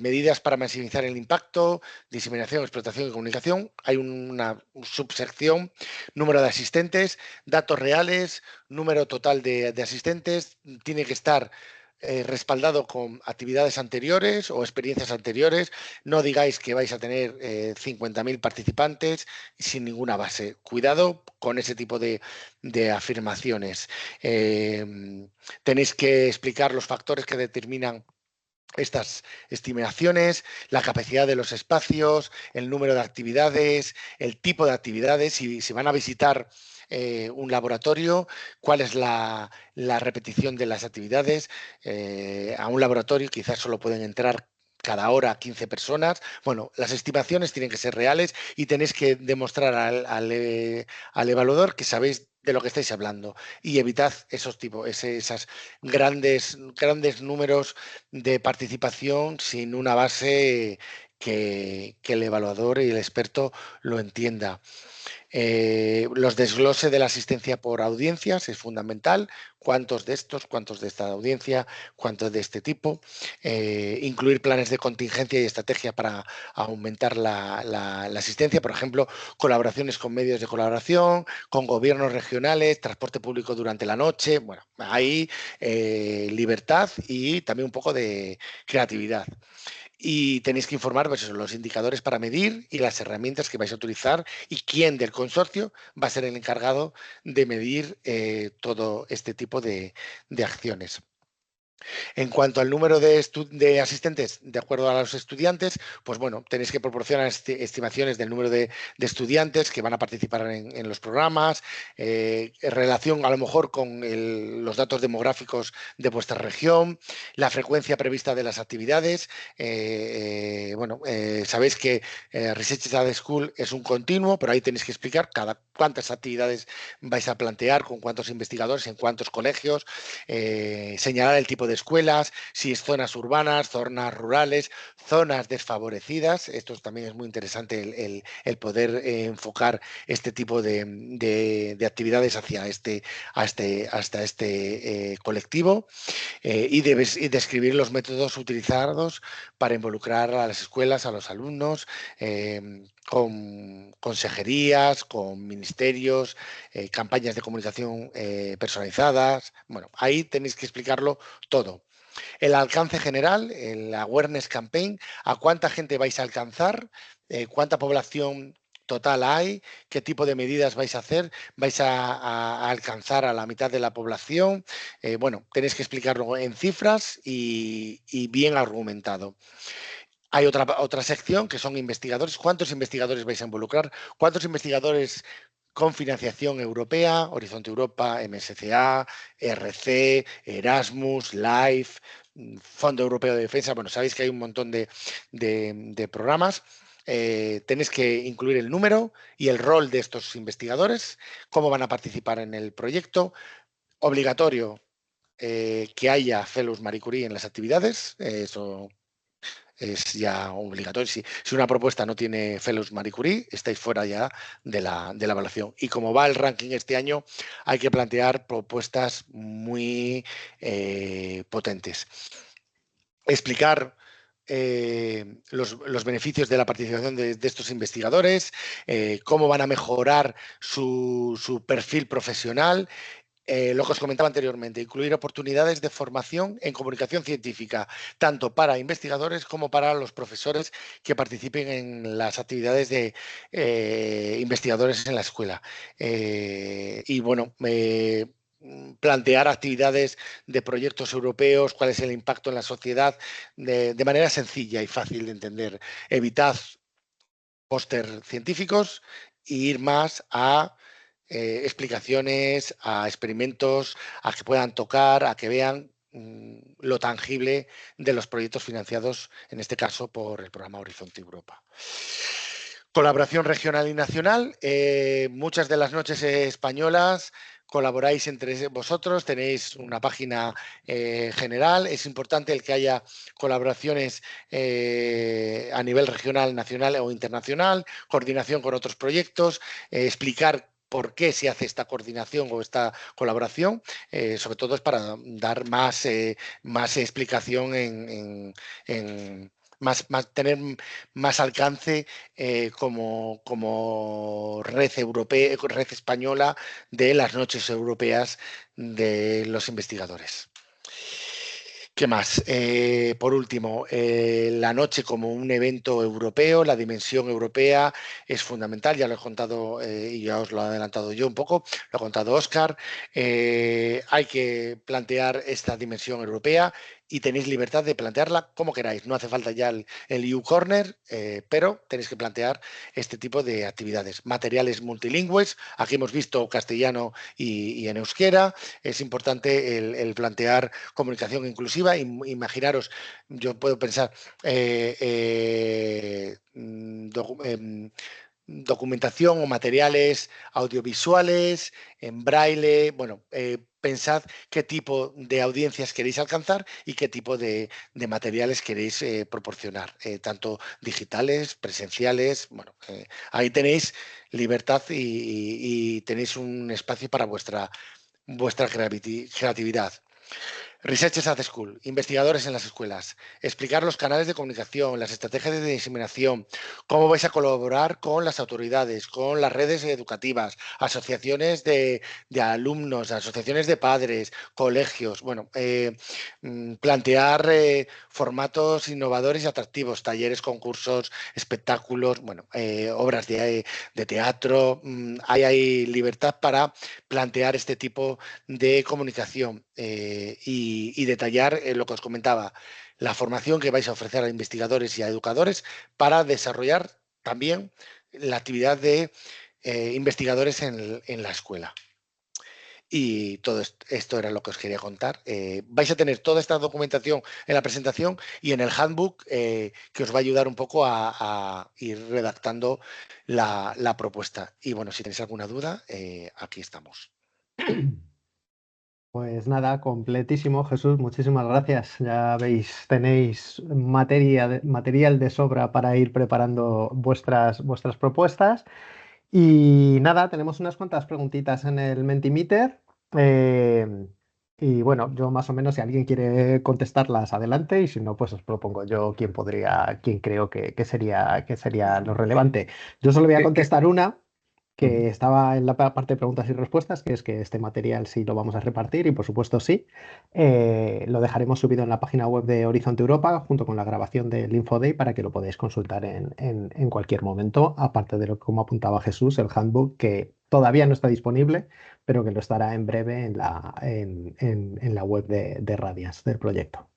S4: medidas para maximizar el impacto, diseminación, explotación y comunicación. Hay una subsección, número de asistentes, datos reales, número total de asistentes. Tiene que estar respaldado con actividades anteriores o experiencias anteriores. No digáis que vais a tener 50.000 participantes sin ninguna base. Cuidado con ese tipo de afirmaciones. Tenéis que explicar los factores que determinan estas estimaciones, la capacidad de los espacios, el número de actividades, el tipo de actividades, si van a visitar un laboratorio, cuál es la repetición de las actividades. A un laboratorio quizás solo pueden entrar cada hora 15 personas. Bueno, las estimaciones tienen que ser reales y tenéis que demostrar al evaluador que sabéis de lo que estáis hablando y evitad esos grandes números de participación sin una base que el evaluador y el experto lo entienda. Los desglose de la asistencia por audiencias es fundamental. ¿Cuántos de estos? ¿Cuántos de esta audiencia? ¿Cuántos de este tipo? Incluir planes de contingencia y estrategia para aumentar la asistencia. Por ejemplo, colaboraciones con medios de colaboración, con gobiernos regionales, transporte público durante la noche. Bueno, hay libertad y también un poco de creatividad. Y tenéis que informar pues, los indicadores para medir y las herramientas que vais a utilizar y quién del consorcio va a ser el encargado de medir todo este tipo de acciones. En cuanto al número de asistentes, de acuerdo a los estudiantes, pues bueno, tenéis que proporcionar estimaciones del número de estudiantes que van a participar en los programas, en relación a lo mejor con los datos demográficos de vuestra región, la frecuencia prevista de las actividades. Sabéis que Research at School es un continuo, pero ahí tenéis que explicar cuántas actividades vais a plantear, con cuántos investigadores, en cuántos colegios, señalar el tipo de escuelas, si es zonas urbanas, zonas rurales, zonas desfavorecidas. Esto también es muy interesante, el poder enfocar este tipo de actividades hasta este colectivo y describir los métodos utilizados para involucrar a las escuelas, a los alumnos, con consejerías, con ministerios, campañas de comunicación personalizadas. Bueno, ahí tenéis que explicarlo todo. El alcance general, el awareness campaign, a cuánta gente vais a alcanzar, cuánta población total hay, qué tipo de medidas vais a hacer, vais a alcanzar a la mitad de la población. Bueno, tenéis que explicarlo en cifras y bien argumentado. Hay otra sección que son investigadores. ¿Cuántos investigadores vais a involucrar? ¿Cuántos investigadores con financiación europea, Horizonte Europa, MSCA, RC, Erasmus, LIFE, Fondo Europeo de Defensa? Bueno, sabéis que hay un montón de programas. Tenéis que incluir el número y el rol de estos investigadores, cómo van a participar en el proyecto. Obligatorio que haya Fellows Marie Curie en las actividades, eso es ya obligatorio. Si una propuesta no tiene Fellows Marie Curie, estáis fuera ya de la evaluación. Y como va el ranking este año, hay que plantear propuestas muy potentes. Explicar los beneficios de la participación de estos investigadores, cómo van a mejorar su perfil profesional. Lo que os comentaba anteriormente, incluir oportunidades de formación en comunicación científica, tanto para investigadores como para los profesores que participen en las actividades de investigadores en la escuela. Y bueno, plantear actividades de proyectos europeos, cuál es el impacto en la sociedad, de manera sencilla y fácil de entender. Evitad póster científicos e ir más a explicaciones, a experimentos, a que puedan tocar, a que vean lo tangible de los proyectos financiados, en este caso por el programa Horizonte Europa. Colaboración regional y nacional. Muchas de las noches españolas colaboráis entre vosotros, tenéis una página general. Es importante el que haya colaboraciones a nivel regional, nacional o internacional, coordinación con otros proyectos, explicar por qué se hace esta coordinación o esta colaboración. Sobre todo es para dar más explicación tener más alcance como red europea, red española de las noches europeas de los investigadores. ¿Qué más? Por último, la noche como un evento europeo, la dimensión europea es fundamental, ya lo he contado y ya os lo he adelantado yo un poco, lo ha contado Óscar. Hay que plantear esta dimensión europea y tenéis libertad de plantearla como queráis. No hace falta ya el U-Corner, pero tenéis que plantear este tipo de actividades. Materiales multilingües, aquí hemos visto castellano y en euskera. Es importante el plantear comunicación inclusiva. Imaginaros, yo puedo pensar documentación o materiales audiovisuales, en braille. Bueno, pensad qué tipo de audiencias queréis alcanzar y qué tipo de materiales queréis proporcionar, tanto digitales, presenciales. Bueno, ahí tenéis libertad y tenéis un espacio para vuestra creatividad. Researchers at School, investigadores en las escuelas, explicar los canales de comunicación, las estrategias de diseminación, cómo vais a colaborar con las autoridades, con las redes educativas, asociaciones de alumnos, asociaciones de padres, colegios. Bueno, plantear formatos innovadores y atractivos, talleres, concursos, espectáculos, bueno, obras de teatro. Hay libertad para plantear este tipo de comunicación y detallar lo que os comentaba, la formación que vais a ofrecer a investigadores y a educadores para desarrollar también la actividad de investigadores en la escuela. Y todo esto era lo que os quería contar. Vais a tener toda esta documentación en la presentación y en el handbook que os va a ayudar un poco a ir redactando la propuesta. Y bueno, si tenéis alguna duda, aquí estamos.
S1: Pues nada, completísimo, Jesús, muchísimas gracias. Ya veis, tenéis material de sobra para ir preparando vuestras propuestas. Y nada, tenemos unas cuantas preguntitas en el Mentimeter. Y bueno, yo más o menos, si alguien quiere contestarlas, adelante. Y si no, pues os propongo yo quién creo que sería lo relevante. Yo solo voy a contestar una que estaba en la parte de preguntas y respuestas, que es que este material sí lo vamos a repartir y por supuesto sí. Lo dejaremos subido en la página web de Horizonte Europa junto con la grabación del InfoDay para que lo podáis consultar en cualquier momento, aparte de lo que, como apuntaba Jesús, el handbook que todavía no está disponible, pero que lo estará en breve en la web de Radiance del proyecto.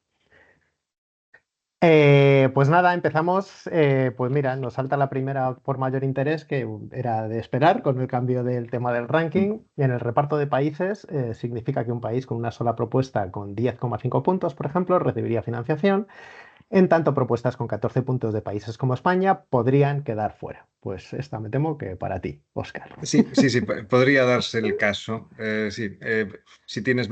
S1: Pues nada, empezamos. Pues mira, nos salta la primera por mayor interés, que era de esperar con el cambio del tema del ranking. Y en el reparto de países significa que un país con una sola propuesta con 10,5 puntos, por ejemplo, recibiría financiación. En tanto, propuestas con 14 puntos de países como España podrían quedar fuera. Pues esta me temo que para ti, Óscar.
S2: Sí, podría darse el caso. Sí, si tienes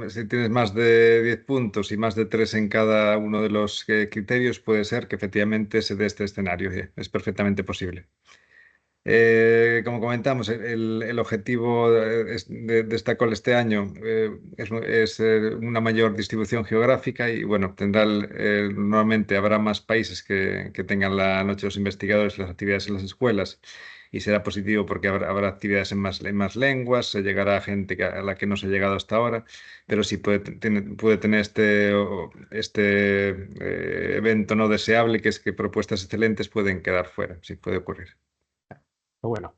S2: si tienes más de 10 puntos y más de 3 en cada uno de los criterios, puede ser que efectivamente se dé este escenario. Es perfectamente posible. Como comentamos, el objetivo de esta call este año es una mayor distribución geográfica y bueno, normalmente habrá más países que tengan la noche de los investigadores y las actividades en las escuelas y será positivo porque habrá actividades en más lenguas, se llegará a gente a la que no se ha llegado hasta ahora, pero sí puede tener este evento no deseable, que es que propuestas excelentes pueden quedar fuera, sí puede ocurrir.
S1: Pero bueno,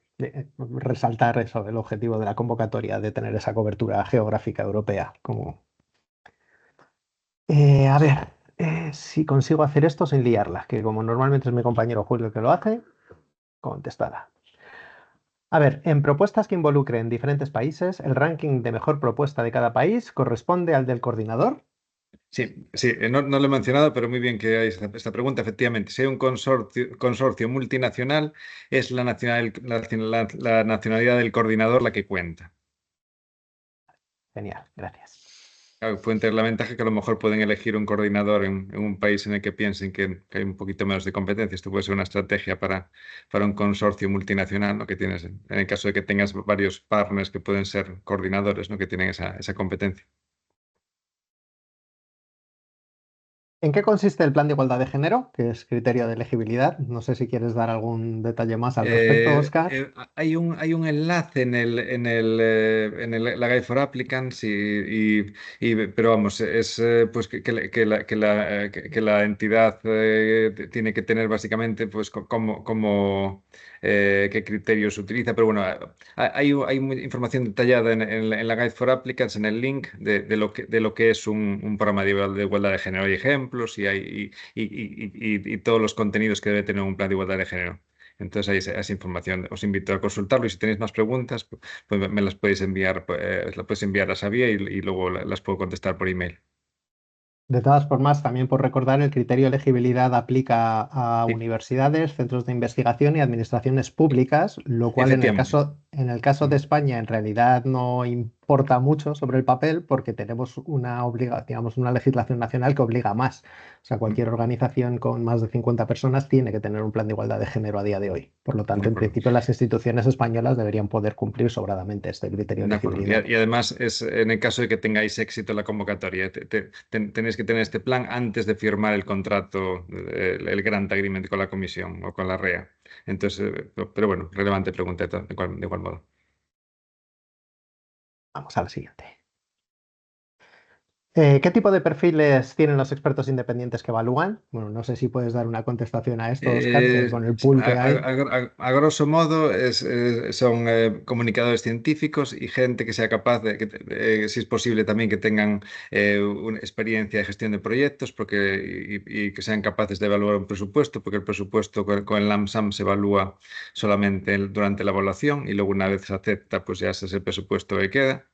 S1: resaltar eso, el objetivo de la convocatoria, de tener esa cobertura geográfica europea. A ver, si consigo hacer esto sin liarla, que como normalmente es mi compañero Julio el que lo hace, contestada. A ver, en propuestas que involucren diferentes países, el ranking de mejor propuesta de cada país corresponde al del coordinador.
S2: Sí, no lo he mencionado, pero muy bien que hay esta pregunta. Efectivamente, si hay un consorcio multinacional, es la nacionalidad del coordinador la que cuenta.
S1: Genial, gracias.
S2: Claro, pueden tener la ventaja que a lo mejor pueden elegir un coordinador en un país en el que piensen que hay un poquito menos de competencia. Esto puede ser una estrategia para un consorcio multinacional, ¿no? Que tienes, en el caso de que tengas varios partners que pueden ser coordinadores, ¿no? Que tienen esa competencia.
S1: ¿En qué consiste el plan de igualdad de género, que es criterio de elegibilidad? No sé si quieres dar algún detalle más al respecto, Óscar.
S2: Hay un enlace la Guide for Applicants, pero vamos, es pues que la entidad tiene que tener básicamente pues qué criterios utiliza, pero bueno, hay información detallada en la Guide for Applicants, en el link de lo que es un programa de igualdad de género. Hay ejemplos y todos los contenidos que debe tener un plan de igualdad de género. Entonces hay esa información. Os invito a consultarlo y si tenéis más preguntas, pues me las podéis enviar, las puedes enviar a Xavier y luego las puedo contestar por email.
S1: De todas formas, también por recordar, el criterio de elegibilidad aplica a
S2: Sí,
S1: universidades, centros de investigación y administraciones públicas, lo cual
S2: efectivamente.
S1: en el caso de España en realidad no importa mucho sobre el papel porque tenemos digamos, una legislación nacional que obliga más. O sea, cualquier organización con más de 50 personas tiene que tener un plan de igualdad de género a día de hoy. Por lo
S2: De
S1: tanto, en
S2: acuerdo.
S1: principio, las instituciones españolas deberían poder cumplir sobradamente este criterio de
S2: De acuerdo.
S1: elegibilidad.
S2: Y además, es en el caso de que tengáis éxito en la convocatoria, tenéis que tener este plan antes de firmar el contrato, el Grant Agreement con la Comisión o con la REA. Entonces, pero bueno, relevante pregunta de igual modo.
S1: Vamos a la siguiente. ¿Qué tipo de perfiles tienen los expertos independientes que evalúan? Bueno, no sé si puedes dar una contestación a esto, Oscar, con el pool que hay.
S2: A grosso modo son comunicadores científicos y gente que sea capaz de, si es posible también que tengan una experiencia de gestión de proyectos y que sean capaces de evaluar un presupuesto, porque el presupuesto con el LAMSAM se evalúa solamente durante la evaluación y luego una vez se acepta, pues ya ese es el presupuesto que queda.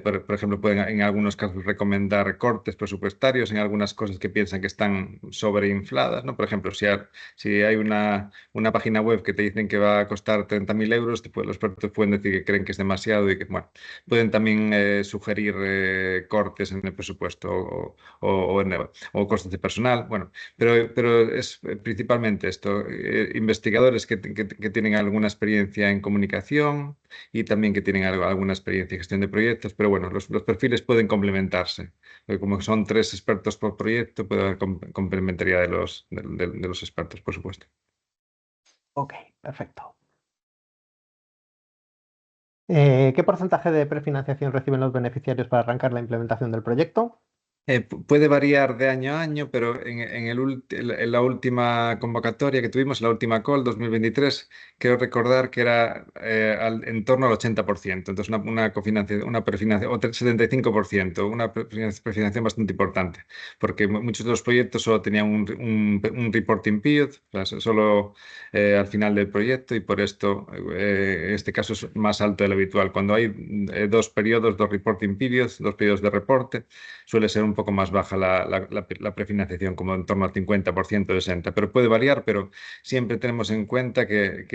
S2: Por ejemplo, pueden en algunos casos recomendar cortes presupuestarios en algunas cosas que piensan que están sobreinfladas, ¿no? Por ejemplo, si hay una página web que te dicen que va a costar 30.000 euros, los expertos pueden decir que creen que es demasiado y que, bueno, pueden también sugerir cortes en el presupuesto o costes de personal, bueno, pero es principalmente esto, investigadores que tienen alguna experiencia en comunicación y también que tienen alguna experiencia en gestión de proyectos, pero bueno, los perfiles pueden complementarse. Porque como son 3 expertos por proyecto, puede haber complementariedad de los expertos, por supuesto.
S1: Ok, perfecto. ¿Qué porcentaje de prefinanciación reciben los beneficiarios para arrancar la implementación del proyecto?
S2: Puede variar de año a año, pero en la última convocatoria que tuvimos, la última call 2023, quiero recordar que era en torno al 80%. Entonces, una cofinanciación, una prefinanciación, o 75%, una prefinanciación bastante importante, porque muchos de los proyectos solo tenían un reporting period, o sea, solo al final del proyecto, y por esto, en este caso, es más alto de lo habitual. Cuando hay 2 periodos, 2 reporting periods, 2 periodos de reporte, suele ser un poco más baja la prefinanciación, como en torno al 50%, 60%, pero puede variar, pero siempre tenemos en cuenta que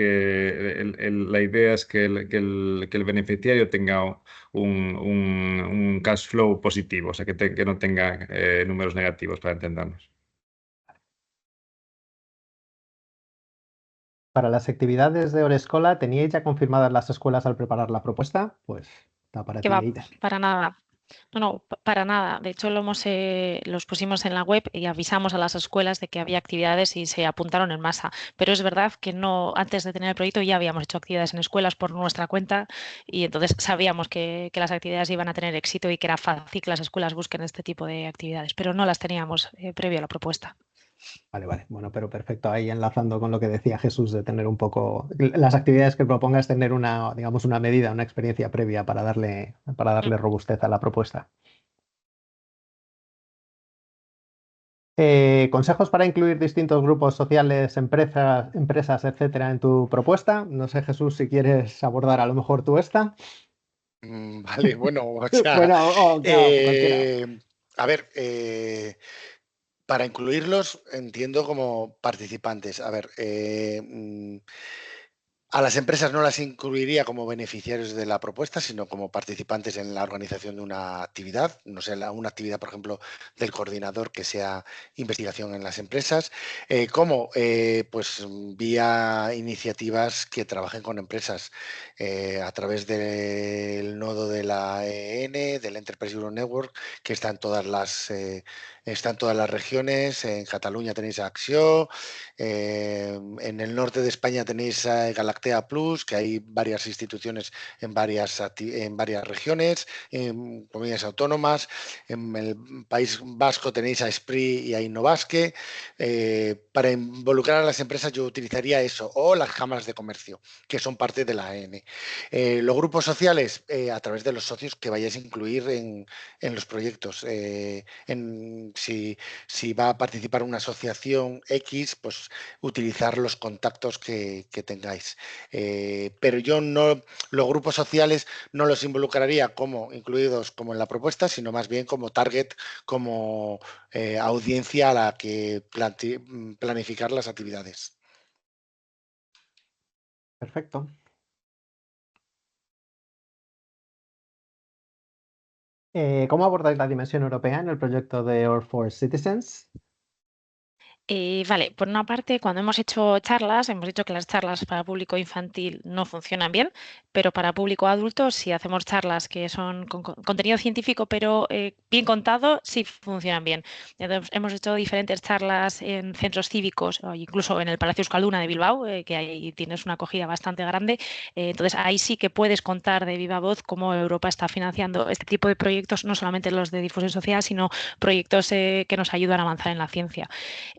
S2: la idea es que el beneficiario tenga un cash flow positivo, o sea, que no tenga números negativos, para entendernos.
S1: Para las actividades de Orescola, ¿teníais ya confirmadas las escuelas al preparar la propuesta? Pues está para
S3: Que
S1: ti,
S3: va,
S1: Eider.
S3: para nada. No, no, para nada. De hecho, los pusimos en la web y avisamos a las escuelas de que había actividades y se apuntaron en masa. Pero es verdad que no, antes de tener el proyecto ya habíamos hecho actividades en escuelas por nuestra cuenta y entonces sabíamos que las actividades iban a tener éxito y que era fácil que las escuelas busquen este tipo de actividades, pero no las teníamos previo a la propuesta.
S1: Vale, vale. Bueno, pero perfecto. Ahí enlazando con lo que decía Jesús de tener un poco. Las actividades que propongas tener una, digamos, una medida, una experiencia previa para
S3: Mm.
S1: darle robustez a la propuesta. ¿Consejos para incluir distintos grupos sociales, empresas, etcétera, en tu propuesta? No sé, Jesús, si quieres abordar a lo mejor tú esta.
S4: Vale, bueno, o sea,
S1: Bueno, claro, cualquiera.
S4: a ver, para incluirlos entiendo como participantes. A ver, a las empresas no las incluiría como beneficiarios de la propuesta, sino como participantes en la organización de una actividad, no sé, una actividad, por ejemplo, del coordinador que sea investigación en las empresas, como pues vía iniciativas que trabajen con empresas a través del nodo de la EN, del Enterprise Euro Network, que está en todas las regiones. En Cataluña tenéis Acció, en el norte de España tenéis Galactea Plus, que hay varias instituciones en varias regiones, en comunidades autónomas. En el País Vasco tenéis a ESPRI y a Innovasque. Para involucrar a las empresas yo utilizaría eso, o las cámaras de comercio, que son parte de la AN. Los grupos sociales, a través de los socios que vayáis a incluir en los proyectos. Si va a participar una asociación X, pues utilizar los contactos que tengáis. pero yo no, los grupos sociales no los involucraría incluidos como en la propuesta, sino más bien como target, como audiencia a la que planificar las actividades.
S1: Perfecto. ¿Cómo abordáis la dimensión europea en el proyecto de Earth for Citizens?
S3: Vale, por una parte, cuando hemos hecho charlas, hemos dicho que las charlas para público infantil no funcionan bien, pero para público adulto, si hacemos charlas que son con contenido científico, pero bien contado, sí funcionan bien. Entonces, hemos hecho diferentes charlas en centros cívicos, o incluso en el Palacio Euskalduna de Bilbao, que ahí tienes una acogida bastante grande. Entonces, ahí sí que puedes contar de viva voz cómo Europa está financiando este tipo de proyectos, no solamente los de difusión social, sino proyectos que nos ayudan a avanzar en la ciencia.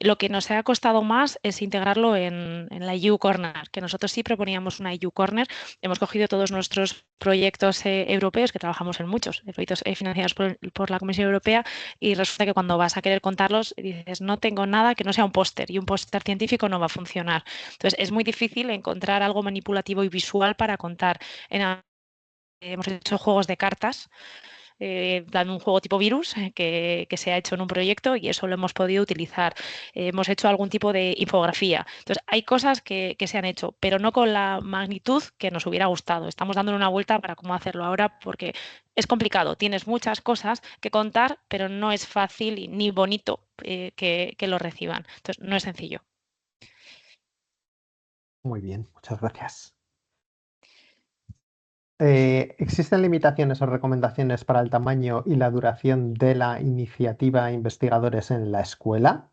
S3: Lo que nos ha costado más es integrarlo en la EU Corner, que nosotros sí proponíamos una EU Corner. Hemos cogido todos nuestros proyectos europeos, que trabajamos en muchos, proyectos financiados por la Comisión Europea, y resulta que cuando vas a querer contarlos dices, no tengo nada que no sea un póster, y un póster científico no va a funcionar. Entonces, es muy difícil encontrar algo manipulativo y visual para contar. Hemos hecho juegos de cartas, dando un juego tipo virus que se ha hecho en un proyecto y eso lo hemos podido utilizar. Hemos hecho algún tipo de infografía. Entonces, hay cosas que se han hecho, pero no con la magnitud que nos hubiera gustado. Estamos dándole una vuelta para cómo hacerlo ahora porque es complicado. Tienes muchas cosas que contar, pero no es fácil ni bonito que lo reciban. Entonces, no es sencillo.
S1: Muy bien, muchas gracias. ¿Existen limitaciones o recomendaciones para el tamaño y la duración de la iniciativa Investigadores en la escuela?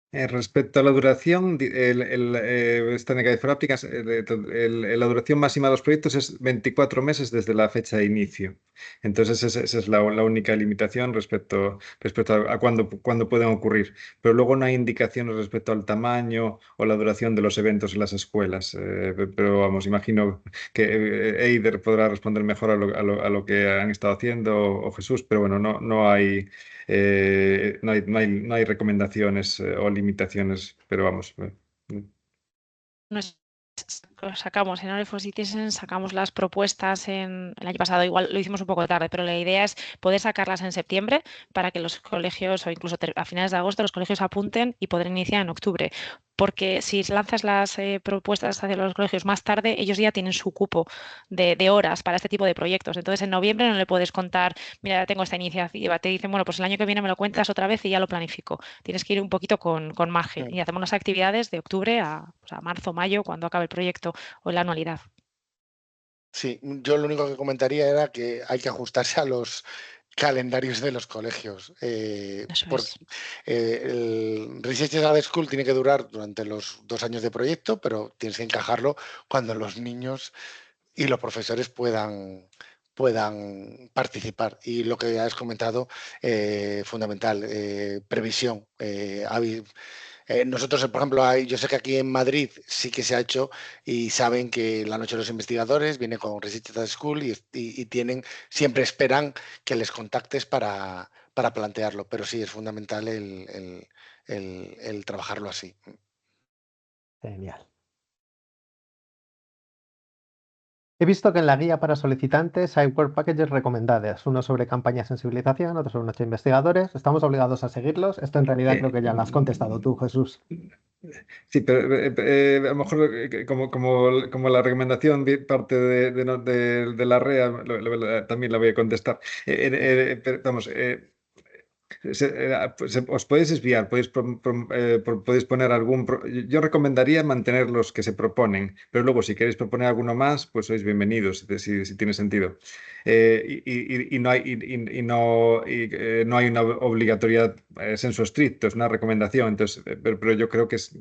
S2: Respecto a la duración, esta de prácticas, la duración máxima de los proyectos es 24 meses desde la fecha de inicio. Entonces, esa es la única limitación respecto a cuándo pueden ocurrir. Pero luego no hay indicaciones respecto al tamaño o la duración de los eventos en las escuelas. Pero vamos, imagino que Eider podrá responder mejor a lo que han estado haciendo o Jesús, pero bueno, no hay. No hay recomendaciones o limitaciones, pero vamos.
S3: Sacamos en Ore for Citizens, sacamos las propuestas el año pasado, igual lo hicimos un poco tarde, pero la idea es poder sacarlas en septiembre para que los colegios, o incluso a finales de agosto, los colegios apunten y poder iniciar en octubre. Porque si lanzas las propuestas hacia los colegios más tarde, ellos ya tienen su cupo de horas para este tipo de proyectos. Entonces, en noviembre no le puedes contar, mira, tengo esta iniciativa. Te dicen, bueno, pues el año que viene me lo cuentas otra vez y ya lo planifico. Tienes que ir un poquito con margen. Y hacemos las actividades de octubre a marzo, mayo, cuando acabe el proyecto o la anualidad.
S4: Sí, yo lo único que comentaría era que hay que ajustarse a los calendarios de los colegios.
S3: Eso es.
S4: El Research at School tiene que durar durante los 2 años de proyecto, pero tienes que encajarlo cuando los niños y los profesores puedan participar. Y lo que has comentado, fundamental, previsión. Nosotros, por ejemplo, yo sé que aquí en Madrid sí que se ha hecho y saben que la Noche de los Investigadores viene con Research at School y siempre esperan que les contactes para plantearlo, pero sí es fundamental el trabajarlo así.
S1: Genial. He visto que en la guía para solicitantes hay work packages recomendados, uno sobre campaña de sensibilización, otro sobre noche de investigadores. ¿Estamos obligados a seguirlos? Esto en realidad creo que ya lo has contestado tú, Jesús.
S2: Sí, pero a lo mejor como la recomendación parte de la REA, también la voy a contestar. Pero, vamos, os podéis desviar, podéis poner yo recomendaría mantener los que se proponen, pero luego si queréis proponer alguno más, pues sois bienvenidos, si tiene sentido. Y no hay una obligatoriedad sensu stricto, es una recomendación, entonces, pero yo creo que es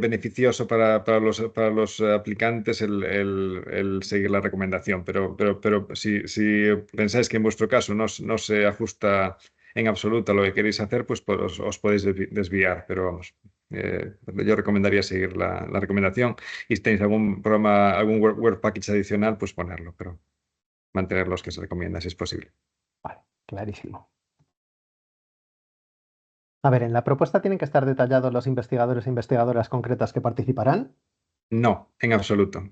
S2: beneficioso para los aplicantes el seguir la recomendación, pero si pensáis que en vuestro caso no se ajusta en absoluto a lo que queréis hacer, pues os podéis desviar, pero vamos. Yo recomendaría seguir la recomendación y si tenéis algún programa, algún work package adicional, pues ponerlo, pero mantener los que se recomienda si es posible.
S1: Vale, clarísimo. A ver, en la propuesta tienen que estar detallados los investigadores e investigadoras concretas que participarán.
S2: No, en absoluto.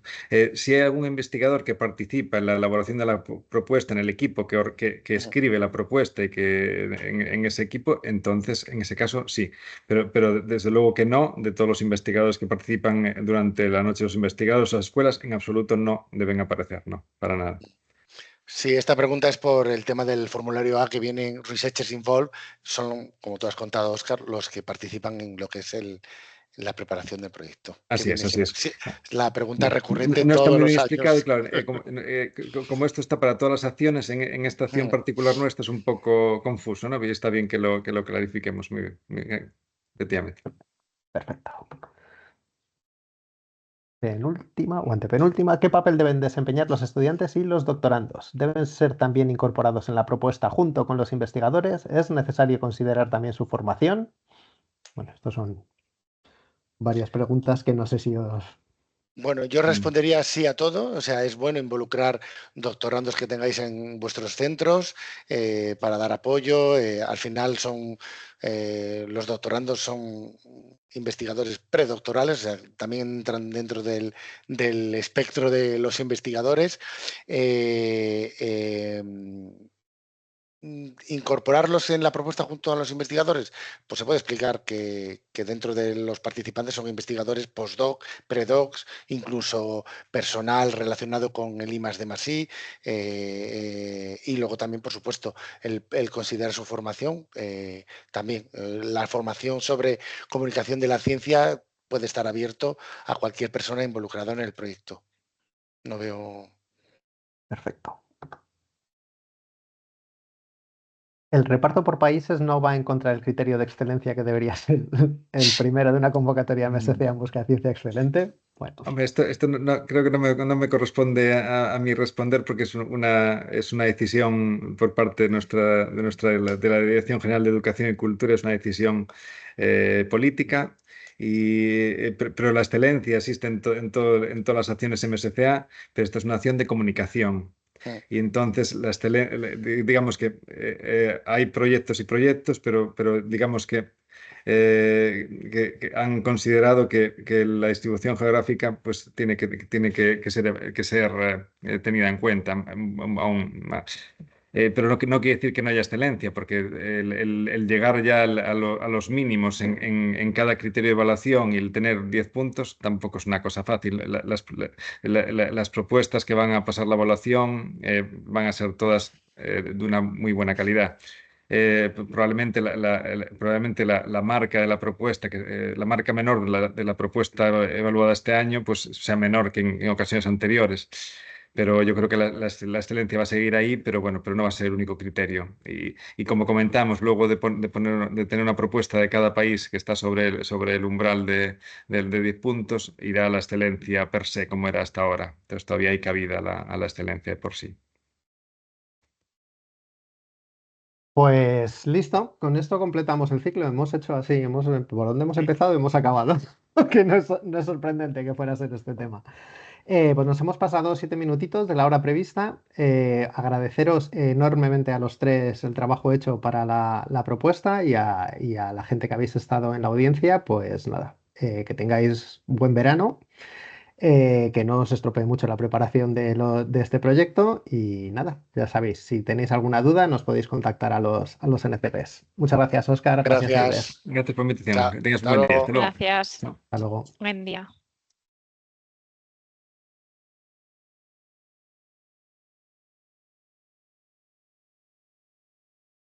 S2: Si hay algún investigador que participa en la elaboración de la propuesta en el equipo que escribe la propuesta y que en ese equipo, entonces en ese caso sí. Pero desde luego que no, de todos los investigadores que participan durante la noche de los investigadores o las escuelas, en absoluto no deben aparecer, no, para nada.
S4: Sí, esta pregunta es por el tema del formulario A que vienen Researchers Involved. Son, como tú has contado, Óscar, los que participan en lo que es la preparación del proyecto. Que
S2: Así es,
S4: viene
S2: así
S4: siempre,
S2: es.
S4: sí, la pregunta
S2: No,
S4: recurrente
S2: no está
S4: todos
S2: muy bien
S4: los
S2: explicado y
S4: años.
S2: claro, como esto está para todas las acciones, en esta acción particular nuestra es un poco confuso, ¿no? Y está bien que lo clarifiquemos muy bien, efectivamente.
S1: Perfecto. Penúltima o antepenúltima. ¿Qué papel deben desempeñar los estudiantes y los doctorandos? ¿Deben ser también incorporados en la propuesta junto con los investigadores? ¿Es necesario considerar también su formación? Bueno, estas son varias preguntas que no sé si os...
S4: Bueno, yo respondería sí a todo. O sea, es bueno involucrar doctorandos que tengáis en vuestros centros para dar apoyo. Al final los doctorandos son investigadores predoctorales, o sea, también entran dentro del espectro de los investigadores. Incorporarlos en la propuesta junto a los investigadores, pues se puede explicar que dentro de los participantes son investigadores postdoc, predocs, incluso personal relacionado con el I+D+I, y luego también, por supuesto, el considerar su formación. También la formación sobre comunicación de la ciencia puede estar abierto a cualquier persona involucrada en el proyecto. No veo...
S1: Perfecto. El reparto por países no va en contra del criterio de excelencia que debería ser el primero de una convocatoria MSC en busca de ciencia excelente. Bueno,
S2: Hombre, esto creo que no me corresponde a mí responder porque es una decisión por parte de la Dirección General de Educación y Cultura, es una decisión política. Pero la excelencia existe en todas las acciones MSCA, pero esto es una acción de comunicación. Y entonces, digamos que hay proyectos y proyectos, pero digamos que han considerado que la distribución geográfica pues, tiene que ser tenida en cuenta aún más. Pero no quiere decir que no haya excelencia, porque el llegar ya a los mínimos en cada criterio de evaluación y el tener 10 puntos tampoco es una cosa fácil. Las propuestas que van a pasar la evaluación van a ser todas de una muy buena calidad. Probablemente la marca de la propuesta, la marca menor de la propuesta evaluada este año, pues sea menor que en ocasiones anteriores. Pero yo creo que la excelencia va a seguir ahí, pero bueno, pero no va a ser el único criterio. Y como comentamos, luego de tener una propuesta de cada país que está sobre el umbral de 10 puntos, irá a la excelencia per se, como era hasta ahora. Entonces todavía hay cabida a la excelencia de por sí.
S1: pues listo, con esto completamos el ciclo. Hemos hecho así, por donde hemos empezado hemos acabado. Que no es sorprendente que fuera a ser este tema. Pues nos hemos pasado 7 minutitos de la hora prevista. Agradeceros enormemente a los tres el trabajo hecho para la propuesta y a la gente que habéis estado en la audiencia. Pues nada, que tengáis buen verano, que no os estropee mucho la preparación de este proyecto y nada, ya sabéis, si tenéis alguna duda nos podéis contactar a los NCPs. Muchas gracias, Óscar. Gracias, Eider.
S4: Gracias.
S2: Gracias por la invitación.
S4: Chao.
S2: Que tengas un
S4: Hasta
S2: buen día.
S4: luego.
S2: Hasta luego.
S3: Gracias.
S2: Chao.
S1: Hasta luego.
S3: Buen día.